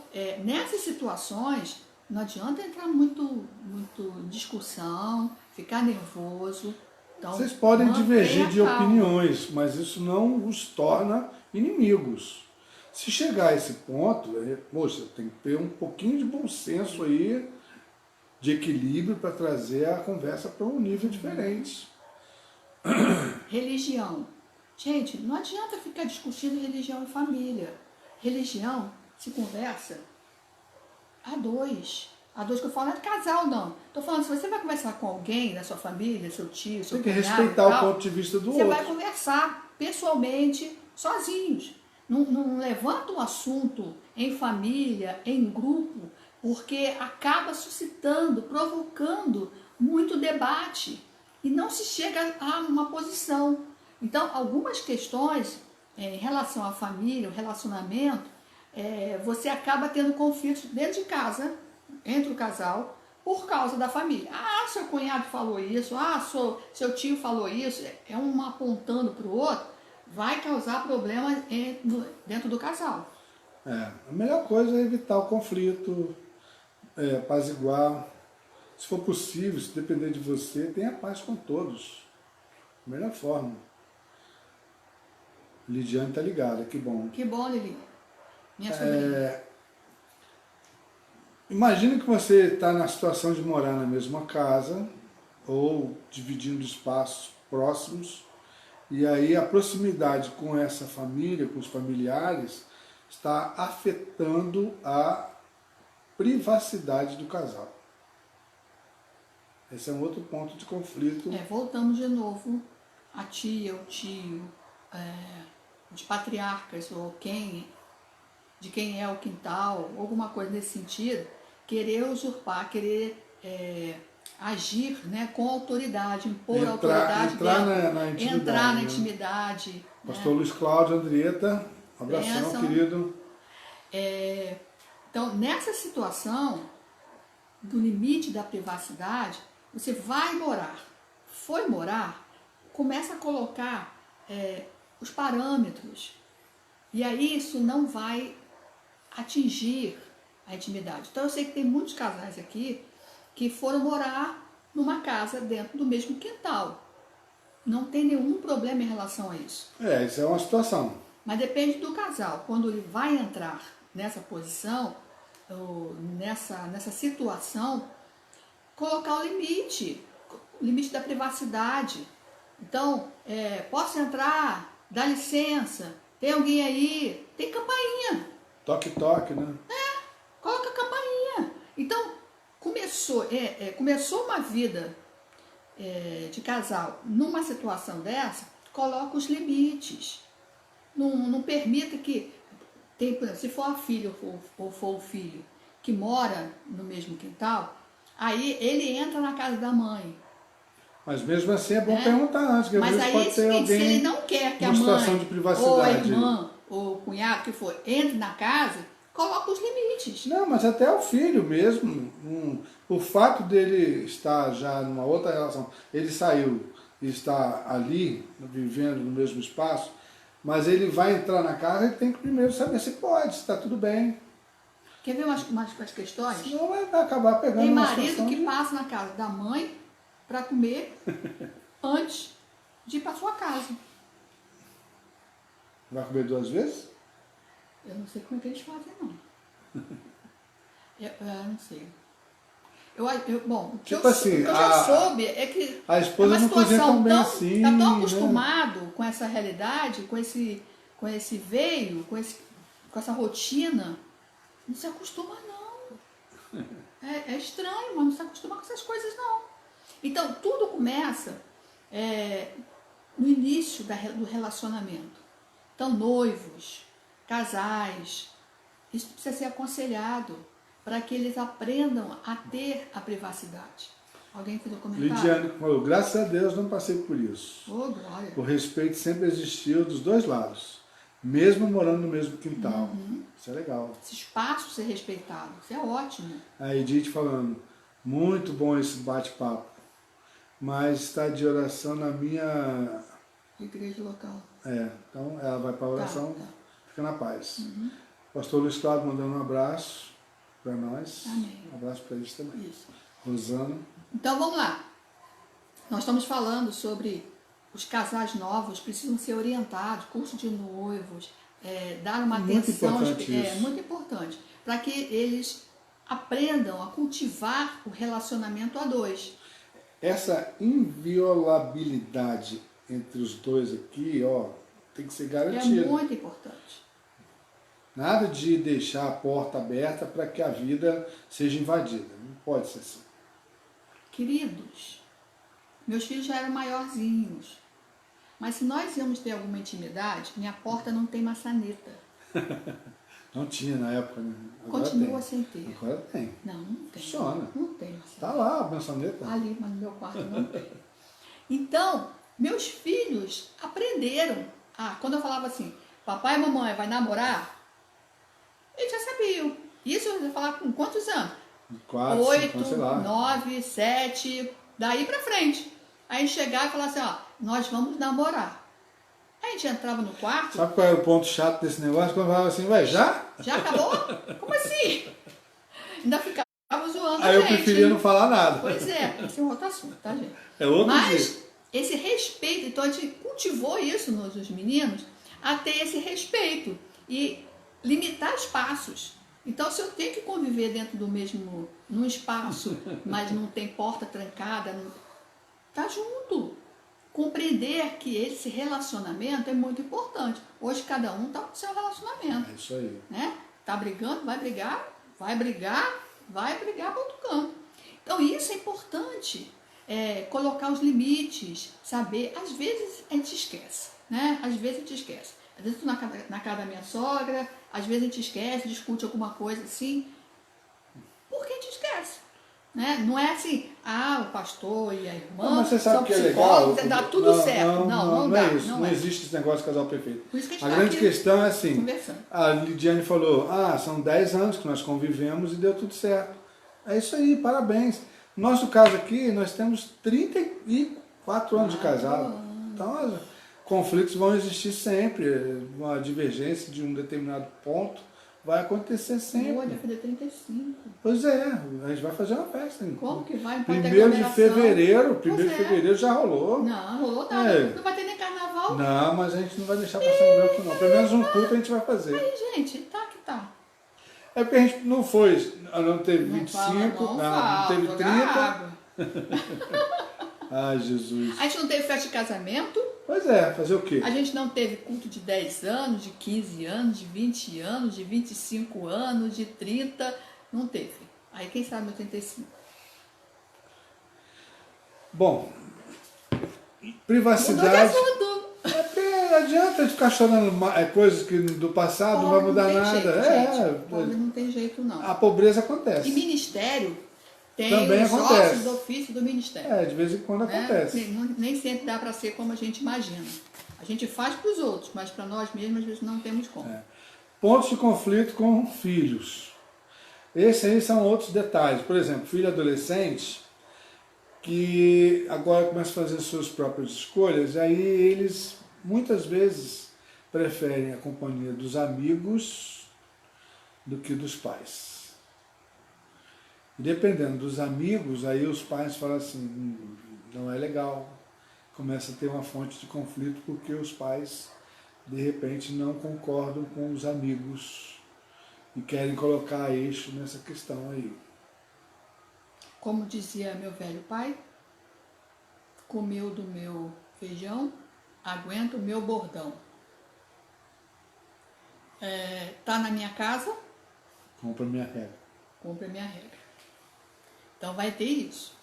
nessas situações, não adianta entrar muito em discussão, ficar nervoso. Então, Vocês podem divergir de calma. opiniões, mas isso não os torna inimigos. Se chegar a esse ponto, poxa, tem que ter um pouquinho de bom senso aí, de equilíbrio para trazer a conversa para um nível diferente. Religião. Gente, não adianta ficar discutindo religião em família. Religião se conversa a dois. A dois que eu falo não é de casal, não. Estou falando, se você vai conversar com alguém da sua família, seu tio, seu Tem que cunhado, respeitar tal, o ponto de vista do você outro. vai conversar pessoalmente, sozinhos. Não levanta um assunto em família, em grupo, porque acaba suscitando, provocando muito debate e não se chega a uma posição. Então, algumas questões em relação à família, o relacionamento, você acaba tendo conflitos dentro de casa, entre o casal, por causa da família. Ah, seu cunhado falou isso, seu tio falou isso, um apontando para o outro, vai causar problemas dentro do casal. A melhor coisa é evitar o conflito, apaziguar. Se for possível, se depender de você, tenha paz com todos. Melhor forma. Lidiane tá ligada, que bom. Que bom, Lili. Minha sobrinha. Imagina que você está na situação de morar na mesma casa ou dividindo espaços próximos, e aí a proximidade com essa família, com os familiares, está afetando a privacidade do casal. Esse é um outro ponto de conflito. Voltamos de novo a tia, o tio, os patriarcas, ou de quem é o quintal, alguma coisa nesse sentido, querer usurpar, querer agir, né, com autoridade, impor a autoridade entrar dela, na intimidade. entrar na né? intimidade. Pastor Luiz Cláudio, Andrieta, um abração, querido. Então, nessa situação do limite da privacidade, você vai morar, foi morar, começa a colocar os parâmetros, e aí isso não vai atingir a intimidade. Então eu sei que tem muitos casais aqui que foram morar numa casa dentro do mesmo quintal. Não tem nenhum problema em relação a isso. Isso é uma situação. Mas depende do casal. Quando ele vai entrar nessa posição, ou nessa situação, colocar o limite da privacidade. Então, posso entrar? Dá licença? Tem alguém aí? Tem campainha. Toque, né? Coloca a campainha. Então, começou uma vida de casal numa situação dessa, coloca os limites. Não permita que, se for a filha ou for o filho que mora no mesmo quintal, aí ele entra na casa da mãe. Mas mesmo assim é bom perguntar antes, que às vezes pode ter alguém, se ele não quer que a mãe, ou a irmã, ou o cunhado, que for, entre na casa, coloca os limites. Não, mas até o filho mesmo, o fato dele estar já numa outra relação, ele saiu e está ali, vivendo no mesmo espaço, mas ele vai entrar na casa, ele tem que primeiro saber se pode, se está tudo bem. Quer ver umas questões? Senão vai acabar pegando Tem uma marido situação que passa na casa da mãe para comer antes de ir para sua casa. Vai comer 2 vezes? Eu não sei como é que eles fazem, não. Eu não sei. Bom, o que Tipo assim, eu já soube é que a esposa é uma não cozinha situação tão bem assim, está tão né? acostumado com essa realidade, com esse veio, com essa rotina, não se acostuma, não. É estranho, mas não se acostuma com essas coisas, não. Então, tudo começa no início do relacionamento. Então, noivos, casais, isso precisa ser aconselhado para que eles aprendam a ter a privacidade. Alguém fez um comentário? Lidiane falou, graças a Deus não passei por isso. Oh, glória. O respeito sempre existiu dos dois lados, mesmo morando no mesmo quintal. Isso é legal. Esse espaço ser respeitado, isso é ótimo. A Edith falando, muito bom esse bate-papo, mas está de oração na minha Igreja local. Então ela vai para a oração, Tá. fica na paz. Pastor Luiz Cláudio mandando um abraço para nós. Amém. Um abraço para eles também. Isso. Rosana. Então vamos lá. Nós estamos falando sobre os casais novos precisam ser orientados, curso de noivos, dar uma Muito atenção. importante isso. Muito importante. Para que eles aprendam a cultivar o relacionamento a dois. Essa inviolabilidade entre os dois aqui, tem que ser garantida. É muito importante. Nada de deixar a porta aberta para que a vida seja invadida. Não pode ser assim. Queridos, meus filhos já eram maiorzinhos. Mas se nós íamos ter alguma intimidade, minha porta não tem maçaneta. Não tinha na época, né? Agora Continua tem. sem ter. Agora tem. Não tem. Funciona. Não tem maçaneta. Tá lá a maçaneta. Ali, mas no meu quarto não tem. Então, meus filhos aprenderam. Quando eu falava assim, papai e mamãe vai namorar, eles já sabiam. Isso eu ia falar com quantos anos? 4, 8, 5, sei lá. 9, 7, daí pra frente. Aí a gente chegava e falava assim, nós vamos namorar. Aí a gente entrava no quarto. Sabe qual era o ponto chato desse negócio? Quando falava assim, vai, já? Já acabou? Como assim? Ainda ficava zoando Aí a eu gente. preferia não falar nada. Pois é, esse é um outro assunto, tá, gente? É outro Mas jeito. esse respeito, então a gente cultivou isso nos meninos, a ter esse respeito e limitar espaços. Então, se eu tenho que conviver dentro do mesmo, num espaço, mas não tem porta trancada, tá junto. Compreender que esse relacionamento é muito importante. Hoje cada um tá com o seu relacionamento. É isso aí. Né? Tá brigando, vai brigar para outro canto. Então isso é importante, colocar os limites, saber, às vezes a gente esquece, né? Às vezes a gente esquece. Às vezes eu estou na casa da minha sogra, às vezes a gente esquece, discute alguma coisa assim, porque a gente esquece. Né? Não é assim, o pastor e a irmã Mas você sabe são que é legal. psicólogos, dá tudo certo. Não dá. É isso. Não é. existe esse negócio de casal perfeito. Por isso que a gente A tá grande aqui questão é assim, conversando. a Lidiane falou, são 10 anos que nós convivemos e deu tudo certo. É isso aí, parabéns. No nosso caso aqui, nós temos 34 anos de casado. Então, conflitos vão existir sempre. Uma divergência de um determinado ponto vai acontecer sempre. Vai fazer 35. Pois é, a gente vai fazer uma festa. Como que vai? Não pode ter 1º de aglomeração. fevereiro, Pois 1º de fevereiro já rolou. Não, rolou nada. É. Não vai ter nem carnaval. Não, mas a gente não vai deixar passar um branco não. Pelo menos um culto a gente vai fazer. Aí, gente, tá que tá. É porque a gente não foi, não teve 25, não teve 30. Água. Ai, Jesus. A gente não teve festa de casamento. Pois é, fazer o quê? A gente não teve culto de 10 anos, de 15 anos, de 20 anos, de 25 anos, de 30. Não teve. Aí quem sabe no 35. Bom, Mudou de privacidade. assunto. É porque não adianta ficar chorando coisas que do passado não vai mudar tem nada. jeito, gente. Pobre não tem jeito, não. A pobreza E acontece. ministério tem Também os acontece. ossos do ofício do ministério. De vez em quando Né? acontece. Nem sempre dá para ser como a gente imagina. A gente faz para os outros, mas para nós mesmos às vezes não temos como. Pontos de conflito com filhos. Esses aí são outros detalhes. Por exemplo, filho adolescente que agora começa a fazer suas próprias escolhas, aí eles muitas vezes preferem a companhia dos amigos do que dos pais. E dependendo dos amigos, aí os pais falam assim, não é legal. Começa a ter uma fonte de conflito porque os pais, de repente, não concordam com os amigos e querem colocar eixo nessa questão aí. Como dizia meu velho pai, comeu do meu feijão, aguenta o meu bordão. Tá na minha casa, Compra minha regra. cumpre a minha regra. Então vai ter isso.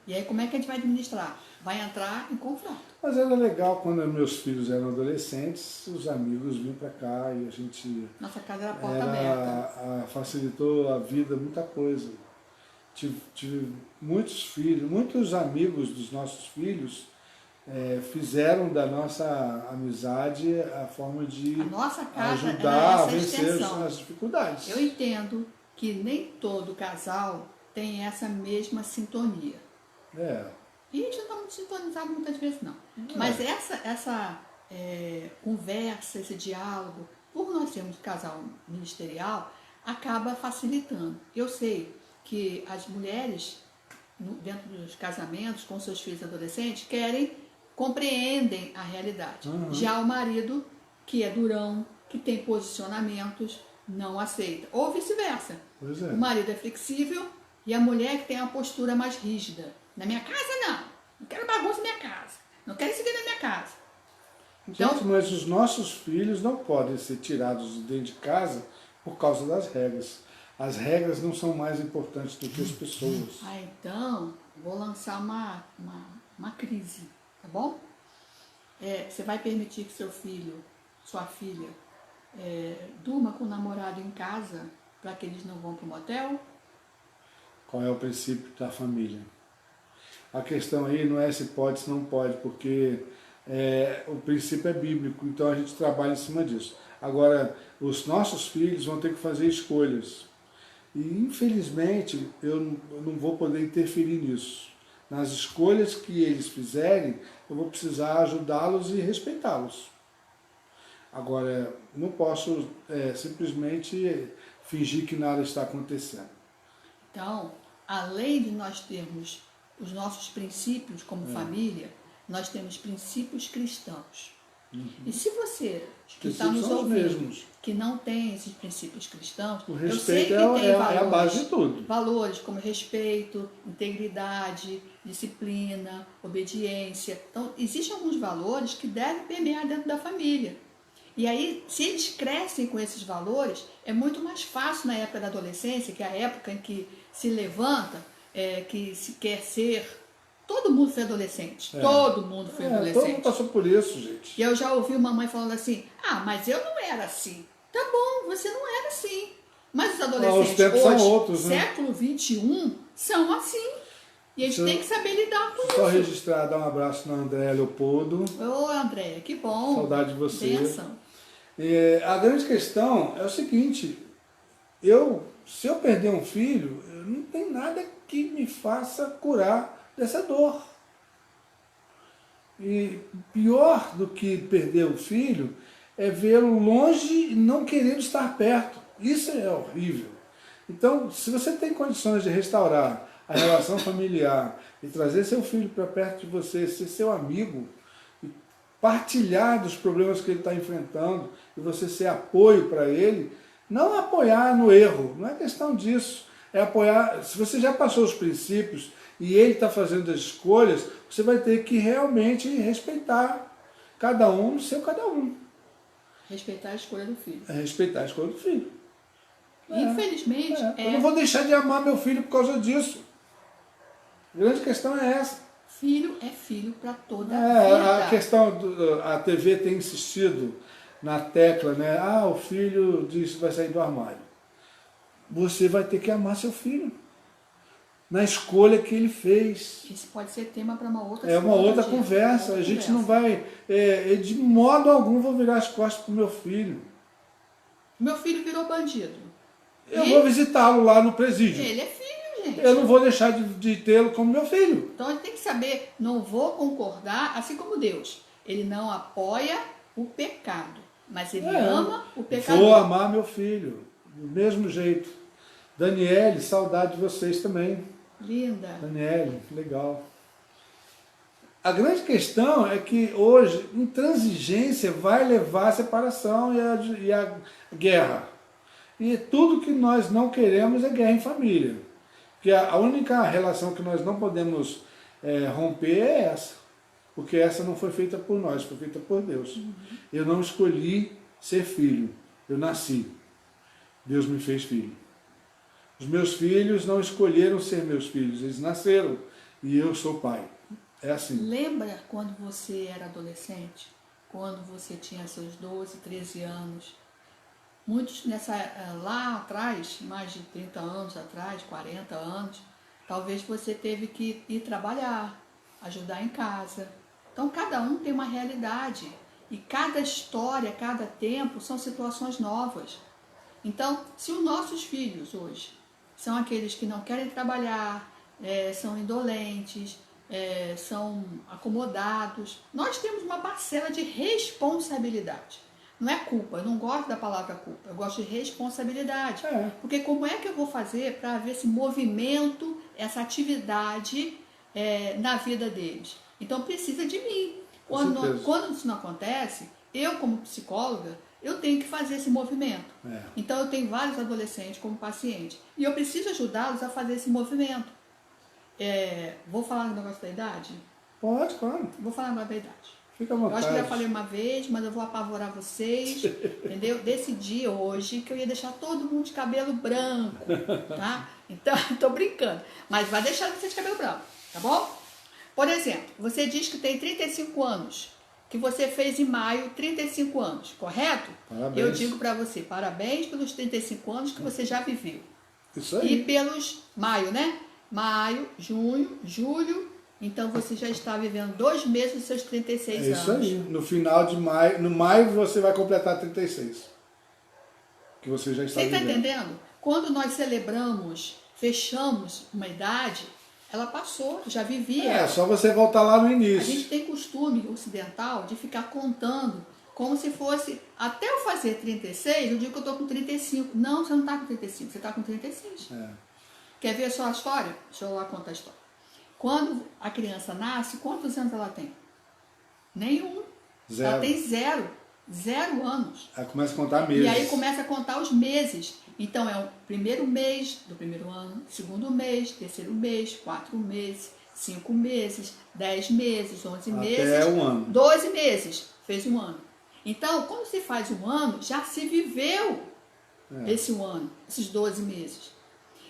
E aí como é que a gente vai administrar? Vai entrar em confronto. Mas era legal quando meus filhos eram adolescentes, os amigos vinham para cá e a gente Nossa casa era a porta aberta. facilitou a vida, muita coisa. Tive muitos filhos, muitos amigos dos nossos filhos fizeram da nossa amizade a forma de A nossa casa ajudar a era essa vencer extensão. as dificuldades. Eu entendo que nem todo casal tem essa mesma sintonia. E a gente não está muito sintonizado muitas vezes, não. Mas essa conversa, esse diálogo, por nós sermos casal ministerial, acaba facilitando. Eu sei que as mulheres, dentro dos casamentos, com seus filhos adolescentes, compreendem a realidade. Já o marido, que é durão, que tem posicionamentos, não aceita. Ou vice-versa. O marido é flexível e a mulher que tem uma postura mais rígida. Na minha casa, não. Não quero bagunça na minha casa. Não quero seguir na minha casa. Então, gente, mas os nossos filhos não podem ser tirados de dentro de casa por causa das regras. As regras não são mais importantes do que as pessoas. Então, vou lançar uma crise, tá bom? Você vai permitir que seu filho, sua filha, durma com o namorado em casa para que eles não vão para o motel? Qual é o princípio da família? A questão aí não é se pode, se não pode, porque o princípio é bíblico, então a gente trabalha em cima disso. Agora, os nossos filhos vão ter que fazer escolhas. E, infelizmente, eu não vou poder interferir nisso. Nas escolhas que eles fizerem, eu vou precisar ajudá-los e respeitá-los. Agora, não posso simplesmente fingir que nada está acontecendo. Então, além de nós termos os nossos princípios como família, nós temos princípios cristãos. E se você que está nos ouvindo, que não tem esses princípios cristãos, o respeito é a base de tudo. Valores como respeito, integridade, disciplina, obediência. Então, existem alguns valores que devem permear dentro da família. E aí, se eles crescem com esses valores, é muito mais fácil na época da adolescência, que é a época em que se levanta, que se quer ser... Todo mundo foi adolescente. Todo mundo foi adolescente. Todo mundo passou por isso, gente. E eu já ouvi uma mãe falando assim, mas eu não era assim. Tá bom, você não era assim. Mas os adolescentes os tempos hoje, são outros, né? século XXI, são assim. E a gente tem que saber lidar com isso. Só registrar, dar um abraço na Andréa Leopoldo. Ô, Andréia, que bom. Saudade de você. Bênção. A grande questão é o seguinte, se eu perder um filho, não tem nada que me faça curar dessa dor. E pior do que perder o filho é vê-lo longe e não querer estar perto. Isso é horrível. Então, se você tem condições de restaurar a relação familiar e trazer seu filho para perto de você, ser seu amigo, e partilhar dos problemas que ele está enfrentando e você ser apoio para ele, não apoiar no erro, não é questão disso. É apoiar, se você já passou os princípios e ele está fazendo as escolhas, você vai ter que realmente respeitar cada um no seu cada um. Respeitar a escolha do filho. Respeitar a escolha do filho. Infelizmente... Eu não vou deixar de amar meu filho por causa disso. A grande questão é essa. Filho é filho para toda a vida. A questão, a TV tem insistido na tecla, né? O filho diz que vai sair do armário. Você vai ter que amar seu filho na escolha que ele fez. Isso pode ser tema para uma outra uma outra conversa. A gente não vai, de modo algum, vou virar as costas para o meu filho. Meu filho virou bandido. Eu vou visitá-lo lá no presídio. Ele é filho, gente. Eu não vou deixar de tê-lo como meu filho. Então a gente tem que saber, não vou concordar, assim como Deus. Ele não apoia o pecado, mas ele ama o pecador. Vou amar meu filho, do mesmo jeito. Daniele, saudade de vocês também. Linda. Daniele, legal. A grande questão é que hoje, intransigência vai levar à separação e à guerra. E tudo que nós não queremos é guerra em família. Porque a única relação que nós não podemos romper é essa. Porque essa não foi feita por nós, foi feita por Deus. Eu não escolhi ser filho, eu nasci. Deus me fez filho. Os meus filhos não escolheram ser meus filhos, eles nasceram e eu sou pai. É assim. Lembra quando você era adolescente? Quando você tinha seus 12, 13 anos? Muitos lá atrás, mais de 30 anos atrás, 40 anos, talvez você teve que ir trabalhar, ajudar em casa. Então cada um tem uma realidade e cada história, cada tempo são situações novas. Então, se os nossos filhos hoje são aqueles que não querem trabalhar, são indolentes, são acomodados. Nós temos uma parcela de responsabilidade. Não é culpa, eu não gosto da palavra culpa, eu gosto de responsabilidade. Porque como é que eu vou fazer para haver esse movimento, essa atividade na vida deles? Então precisa de mim. Quando isso não acontece, eu como psicóloga, eu tenho que fazer esse movimento. Então eu tenho vários adolescentes como paciente e eu preciso ajudá-los a fazer esse movimento. Vou falar no negócio da idade? Pode, claro. Vou falar no negócio da idade. Fica à vontade. Eu acho que eu já falei uma vez, mas eu vou apavorar vocês, entendeu? Decidi hoje que eu ia deixar todo mundo de cabelo branco, tá? Então, tô brincando, mas vai deixar você de cabelo branco, tá bom? Por exemplo, você diz que tem 35 anos, que você fez em maio 35 anos, correto? Parabéns. Eu digo para você, parabéns pelos 35 anos que você já viveu. Isso aí. E pelos maio, né? Maio, junho, julho. Então você já está vivendo 2 meses dos seus 36 anos. É isso aí. No final de maio, no maio você vai completar 36. Que você já está vivendo. Você está entendendo? Quando nós celebramos, fechamos uma idade, ela passou, já vivia. É só você voltar lá no início. A gente tem costume ocidental de ficar contando como se fosse, até eu fazer 36, eu digo que eu estou com 35. Não, você não está com 35, você está com 36. Quer ver só a história? Deixa eu lá contar a história. Quando a criança nasce, quantos anos ela tem? Nenhum. Zero. Ela tem 0. 0 anos. Aí começa a contar meses. E aí começa a contar os meses. Então é o primeiro mês do primeiro ano, segundo mês, terceiro mês, 4 meses, 5 meses, 10 meses, 11 meses. Até um ano. 12 meses. Fez um ano. Então, quando se faz um ano, já se viveu esse um ano, esses 12 meses.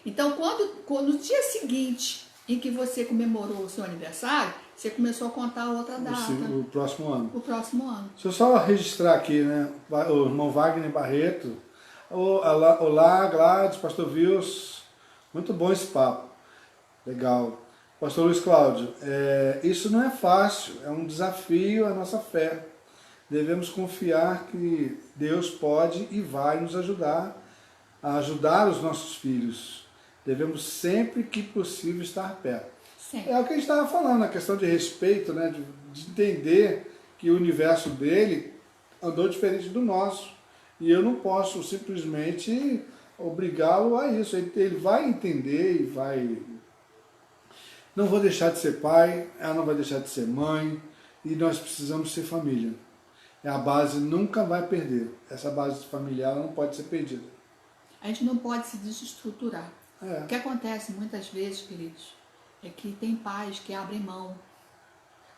Então, quando no dia seguinte em que você comemorou o seu aniversário, você começou a contar a outra data. O próximo ano. O próximo ano. Deixa eu só registrar aqui, né? O irmão Wagner Barreto. Olá, Gladys, Pastor Vils. Muito bom esse papo. Legal. Pastor Luiz Cláudio, isso não é fácil, é um desafio à nossa fé. Devemos confiar que Deus pode e vai nos ajudar a ajudar os nossos filhos. Devemos sempre que possível estar perto. Sim. É o que a gente estava falando, a questão de respeito, né? De entender que o universo dele andou diferente do nosso. E eu não posso simplesmente obrigá-lo a isso. Ele vai entender e vai... Não vou deixar de ser pai, ela não vai deixar de ser mãe, e nós precisamos ser família. A base nunca vai perder. Essa base familiar não pode ser perdida. A gente não pode se desestruturar. O que acontece muitas vezes, queridos, é que tem pais que abrem mão.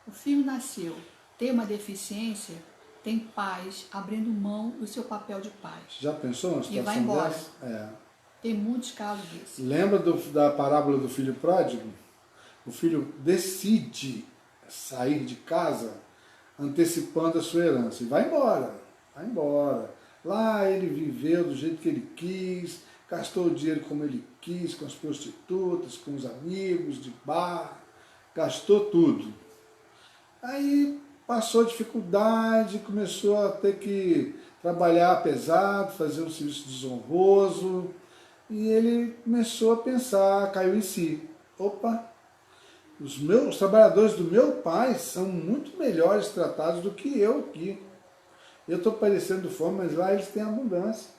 O filho nasceu, tem uma deficiência, tem pais abrindo mão do seu papel de pai. Já pensou numa situação e vai embora. dessa? Tem muitos casos desses. Lembra da parábola do filho pródigo? O filho decide sair de casa antecipando a sua herança e vai embora, vai embora. Lá ele viveu do jeito que ele quis, gastou o dinheiro como ele quis, com as prostitutas, com os amigos de bar, gastou tudo. Aí passou dificuldade, começou a ter que trabalhar pesado, fazer um serviço desonroso, e ele começou a pensar, caiu em si. Opa, os trabalhadores do meu pai são muito melhores tratados do que eu aqui. Eu estou parecendo fome, mas lá eles têm abundância.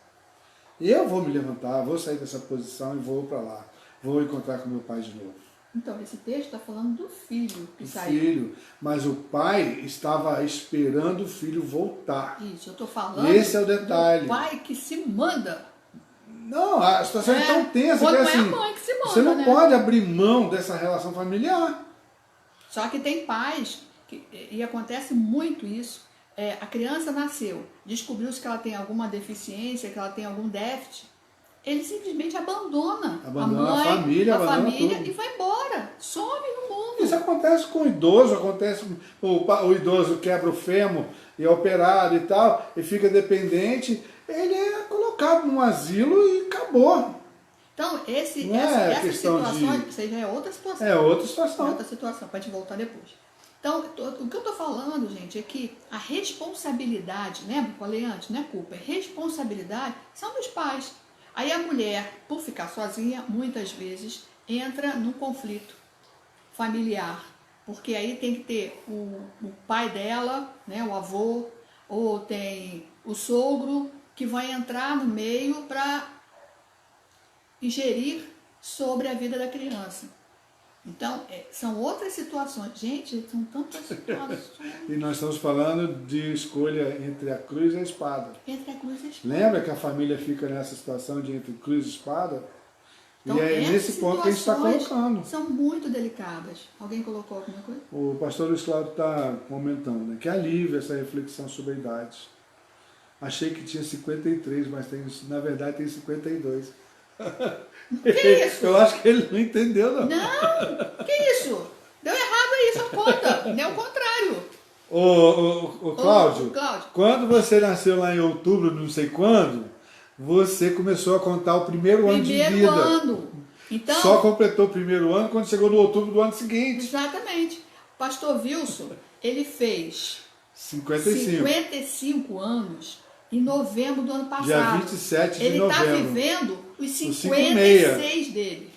Eu vou me levantar, vou sair dessa posição e vou para lá. Vou encontrar com meu pai de novo. Então, esse texto está falando do filho que saiu. Filho, mas o pai estava esperando o filho voltar. Isso, eu estou falando Esse é o detalhe. do pai que se manda. Não, a situação é tão tensa quando que não assim, é a mãe que se manda, você não né? pode abrir mão dessa relação familiar. Só que tem pais, e acontece muito isso, a criança nasceu, descobriu-se que ela tem alguma deficiência, que ela tem algum déficit, ele simplesmente abandona a mãe, a família e vai embora, some no mundo. Isso acontece com o idoso, acontece o idoso quebra o fêmur e é operado e tal, e fica dependente, ele é colocado num asilo e acabou. Então, essa situação isso já é outra situação. É outra situação. É outra situação, para a gente voltar depois. Então, o que eu estou falando, gente, é que a responsabilidade, lembra que eu falei antes, não é culpa, é responsabilidade, são dos pais. Aí a mulher, por ficar sozinha, muitas vezes entra num conflito familiar, Porque aí tem que ter o pai dela, né, o avô, ou tem o sogro, que vai entrar no meio para ingerir sobre a vida da criança. Então, são outras situações. Gente, são tantas situações. E nós estamos falando de escolha entre a cruz e a espada. Entre a cruz e a espada. Lembra que a família fica nessa situação de entre cruz e espada? Então, e é nesse ponto que a gente está colocando. São muito delicadas. Alguém colocou alguma coisa? O pastor Luiz Cláudio está comentando, né, que alivia essa reflexão sobre a idade. Achei que tinha 53, mas na verdade tem 52. Que isso? Eu acho que ele não entendeu, não. Não, que isso? Deu errado aí sua conta. Nem o contrário. Ô, Cláudio, Cláudio, quando você nasceu lá em outubro, não sei quando, você começou a contar o primeiro ano de vida. primeiro ano. Então, Só completou o primeiro ano quando chegou no outubro do ano seguinte. exatamente. O pastor Wilson, ele fez 55. 55 anos em novembro do ano passado. Dia 27 de ele novembro. está vivendo os 56 56 dele.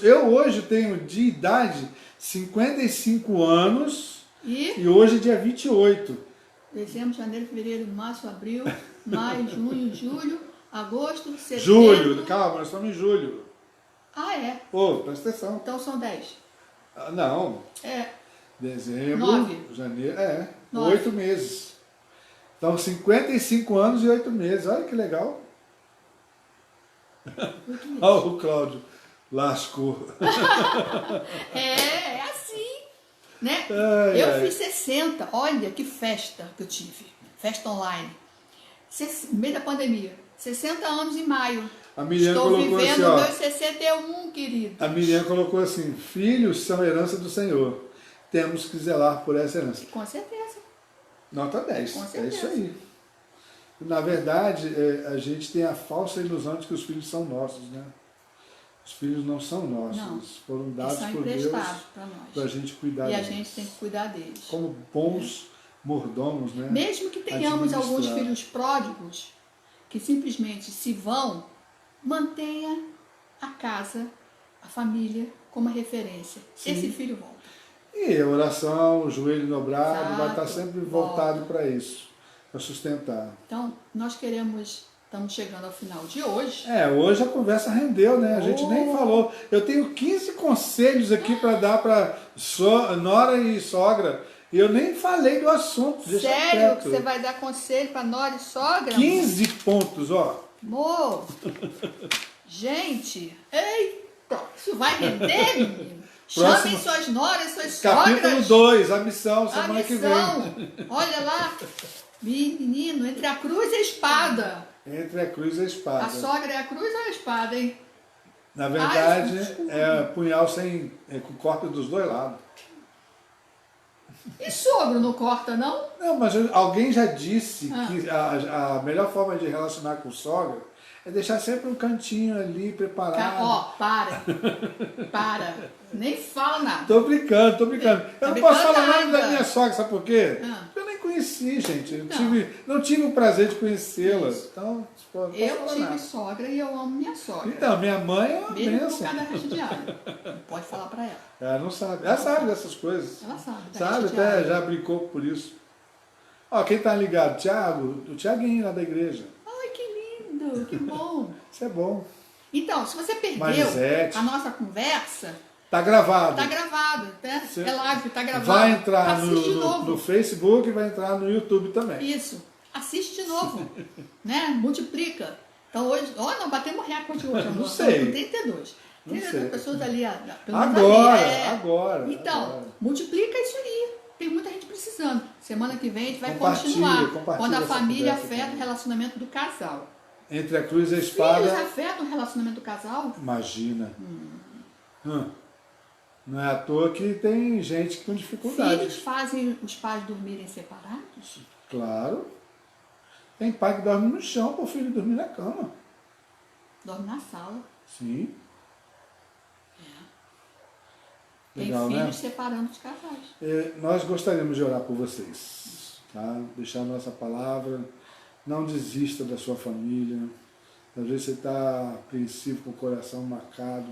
Eu hoje tenho de idade 55 anos E e hoje é dia 28. dezembro, janeiro, fevereiro, março, abril, maio, junho, julho, agosto, setembro. Julho, calma, nós estamos em julho. Ah, é. Ô, presta atenção. Então são 10. Ah, não, É. dezembro, 9. janeiro, 9. 8 meses. Então 55 anos e 8 meses, olha que legal. 8 meses. Olha o Cláudio, lascou. É assim, né? Ai, eu ai. fiz 60, olha que festa que eu tive, festa online, no meio da pandemia, 60 anos em maio. A Miriam Estou colocou vivendo assim, ó. meus 61, querido. A Miriam colocou assim, filhos são herança do Senhor. Temos que zelar por essa herança. Com certeza. Nota 10. Com É certeza. isso aí. Na verdade, a gente tem a falsa ilusão de que os filhos são nossos, né? Os filhos não são nossos. Não. Foram Eles dados são por Deus emprestados para para a nós. gente cuidar E a deles. gente tem que cuidar deles. Como bons mordomos, né? Mesmo que tenhamos alguns Administrar. filhos pródigos que simplesmente se vão, mantenha a casa, a família como referência. Sim. Esse filho volta. E a oração, o joelho dobrado, Exato. vai estar sempre voltado para isso, para sustentar. Então, nós estamos chegando ao final de hoje. Hoje a conversa rendeu, né? A gente nem falou. Eu tenho 15 conselhos aqui para dar para nora e sogra. E eu nem falei do assunto. Deixa Sério quieto. que você vai dar conselho para nora e sogra? 15 pontos, ó. Amor, gente, eita, isso vai render, menino. Chamem Próximo- suas noras, suas Capítulo sogras. 2, a missão, A semana que missão. vem. Olha lá, menino, entre a cruz e a espada. Entre a cruz e a espada. A sogra é a cruz ou a espada, hein? Na verdade, desculpa. é punhal com corte dos dois lados. E sogro não corta, não? Não, mas alguém já disse Ah. que a melhor forma de relacionar com sogra é deixar sempre um cantinho ali preparado. Ó, para. Para. Nem fala nada. Tô brincando. Eu Tá não posso brincando falar nada da nada. minha sogra, sabe por quê? Ah. Eu nem conheci, gente. Eu Não. não tive o prazer de conhecê-la. Isso. Então, pô, não posso Eu falar tive nada. sogra e eu amo minha sogra. Então, minha mãe é uma Mesmo por bênção. causa da resto diária. Não pode falar pra ela. Ela não sabe. Ela sabe dessas coisas. Ela sabe. da Sabe, resto até diária. já brincou por isso. Ó, quem tá ligado? Thiago, o Thiaguinho lá da igreja. Ai, que lindo, que bom. Isso é bom. Então, se você perdeu Marisete. a nossa conversa, Tá gravado. tá gravado, né? Sim. É live, tá gravado. Vai entrar Assiste de novo. no Facebook e vai entrar no YouTube também. Isso. Assiste de novo. Né? Multiplica. Então hoje, não batemos recorde hoje, amor. Não sei. Com 32. Não 32 sei. pessoas ali, pelo menos Agora, ali. agora. Então, agora. multiplica isso aí. Tem muita gente precisando. Semana que vem a gente vai Compartilha continuar. Quando a essa família conversa afeta o também. relacionamento do casal. Entre a cruz e a Filhos espada, afetam o relacionamento do casal? imagina. Não é à toa que tem gente com dificuldade. Filhos fazem os pais dormirem separados? Claro. Tem pai que dorme no chão para o filho dormir na cama. Dorme na sala. Sim. Tem Legal, filhos né? separando os casais. Nós gostaríamos de orar por vocês, tá? Deixar a nossa palavra, não desista da sua família. Às vezes você está apreensivo, com o coração marcado,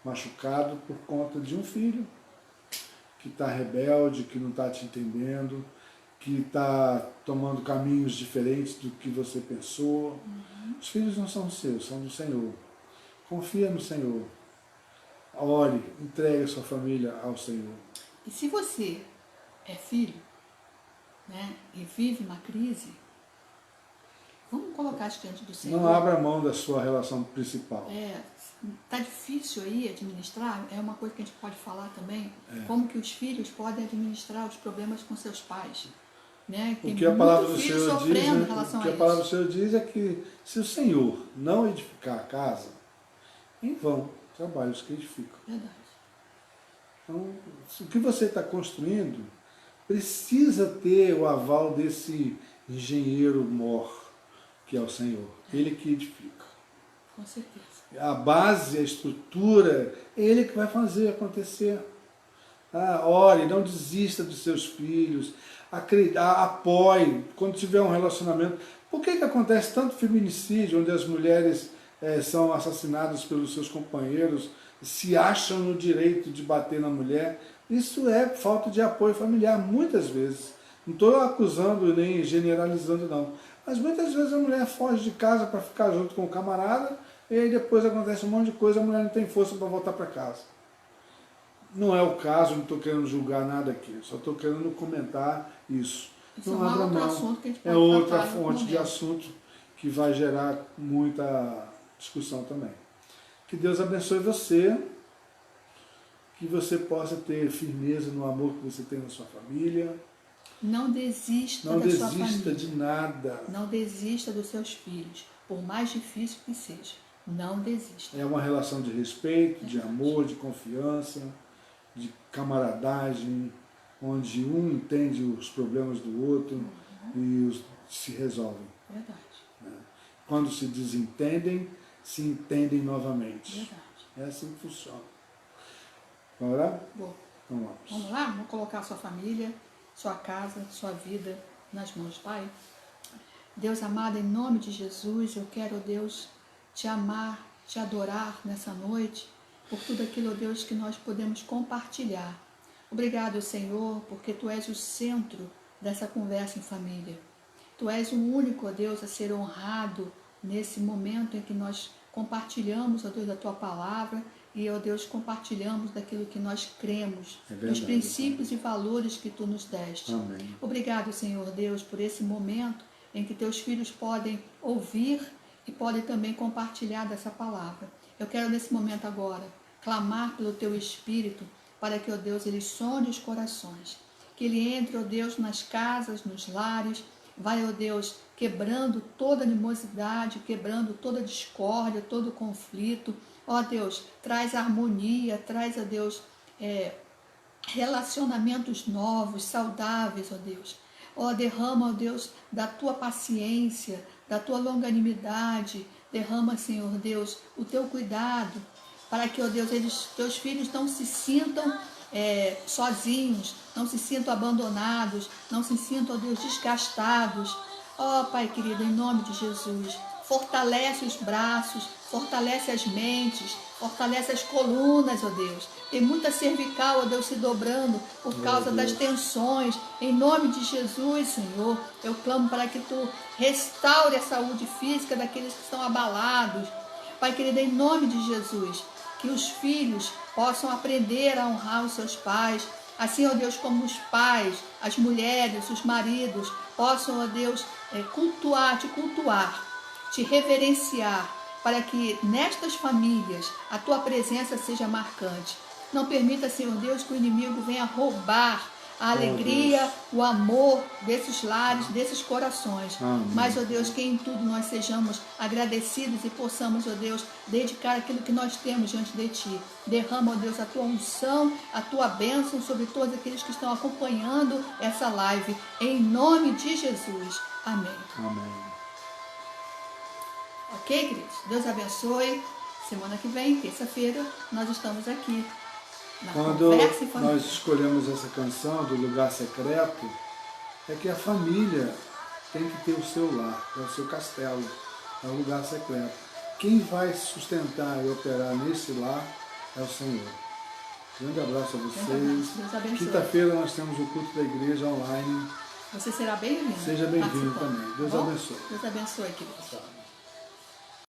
machucado por conta de um filho. que está rebelde, que não está te entendendo, que está tomando caminhos diferentes do que você pensou. Os filhos não são seus, são do Senhor. Confia no Senhor. Ore, entregue a sua família ao Senhor. E se você é filho, né, e vive uma crise, vamos colocar isso diante do Senhor. Não abra mão da sua relação principal. Tá difícil aí administrar, é uma coisa que a gente pode falar também, como que os filhos podem administrar os problemas com seus pais. Né? O que a palavra do Senhor diz, em relação o que a palavra do Senhor diz é que se o Senhor não edificar a casa, em vão trabalham os que edificam. Verdade. Então, o que você está construindo precisa ter o aval desse engenheiro mor, que é o Senhor. Ele que edifica. Com certeza. A base, a estrutura, é Ele que vai fazer acontecer. Ore, não desista dos seus filhos, apoie quando tiver um relacionamento. Por que acontece tanto feminicídio, onde as mulheres são assassinadas pelos seus companheiros, se acham no direito de bater na mulher? Isso é falta de apoio familiar, muitas vezes. Não estou acusando nem generalizando, não. Mas muitas vezes a mulher foge de casa para ficar junto com o camarada, e aí depois acontece um monte de coisa, a mulher não tem força para voltar para casa. Não é o caso, não estou querendo julgar nada aqui, só estou querendo comentar isso. Isso não é abra outro mão. assunto que a gente pode outra tratar fonte de assunto que vai gerar muita discussão também. Que Deus abençoe você, que você possa ter firmeza no amor que você tem na sua família. Não desista Não da sua família. desista de nada. Não desista dos seus filhos, por mais difícil que seja. Não desista. É uma relação de respeito, de amor, de confiança, de camaradagem, onde um entende os problemas do outro e se resolvem. Verdade. Quando se desentendem, se entendem novamente. Verdade. É assim que funciona. Vamos orar? Bom, Então vamos. vamos lá? Vamos colocar sua família, sua casa, sua vida nas mãos do Pai. Deus amado, em nome de Jesus, eu quero, Deus, te amar, te adorar nessa noite, por tudo aquilo, Deus, que nós podemos compartilhar. Obrigado, Senhor, porque Tu és o centro dessa conversa em família. Tu és o único, ó Deus, a ser honrado nesse momento em que nós compartilhamos, ó Deus, da Tua palavra e, ó Deus, compartilhamos daquilo que nós cremos, dos princípios e valores que Tu nos deste. Amém. Obrigado, Senhor Deus, por esse momento em que Teus filhos podem ouvir e podem também compartilhar dessa palavra. Eu quero, nesse momento agora, clamar pelo Teu Espírito para que, ó Deus, Ele sonde os corações, que Ele entre, ó Deus, nas casas, nos lares, vai, ó Deus, quebrando toda animosidade, quebrando toda discórdia, todo conflito. Ó Deus, traz harmonia, traz, ó Deus, relacionamentos novos, saudáveis, ó Deus. Ó, derrama, ó Deus, da Tua paciência, da Tua longanimidade. Derrama, Senhor Deus, o Teu cuidado, para que, ó Deus, Teus filhos não se sintam sozinhos, não se sintam abandonados, não se sintam, ó Deus, desgastados. Ó Pai querido, em nome de Jesus, fortalece os braços, fortalece as mentes, fortalece as colunas, ó Deus. Tem muita cervical, ó Deus, se dobrando por causa das tensões. Em nome de Jesus, Senhor, eu clamo para que Tu restaure a saúde física daqueles que estão abalados. Pai querido, em nome de Jesus, que os filhos possam aprender a honrar os seus pais, assim, ó Deus, como os pais, as mulheres, os maridos, possam, ó Deus, te cultuar, te reverenciar, para que nestas famílias a Tua presença seja marcante. Não permita, Senhor Deus, que o inimigo venha roubar a alegria, o amor desses lares, desses corações. Amém. Mas, ó Deus, que em tudo nós sejamos agradecidos e possamos, ó Deus, dedicar aquilo que nós temos diante de Ti. Derrama, ó Deus, a Tua unção, a Tua bênção sobre todos aqueles que estão acompanhando essa live. Em nome de Jesus. Amém. Amém. Ok, queridos? Deus abençoe. Semana que vem, terça-feira, nós estamos aqui na Quando Conversa em Família. nós escolhemos essa canção do Lugar Secreto, é que a família tem que ter o seu lar, é o seu castelo, é o lugar secreto. Quem vai sustentar e operar nesse lar é o Senhor. Grande abraço a Grande vocês. abraço. Deus abençoe. Quinta-feira nós temos o culto da igreja online. Você será bem-vindo. Seja bem-vindo participando, também. Deus tá bom? abençoe. Deus abençoe, querido. Tchau.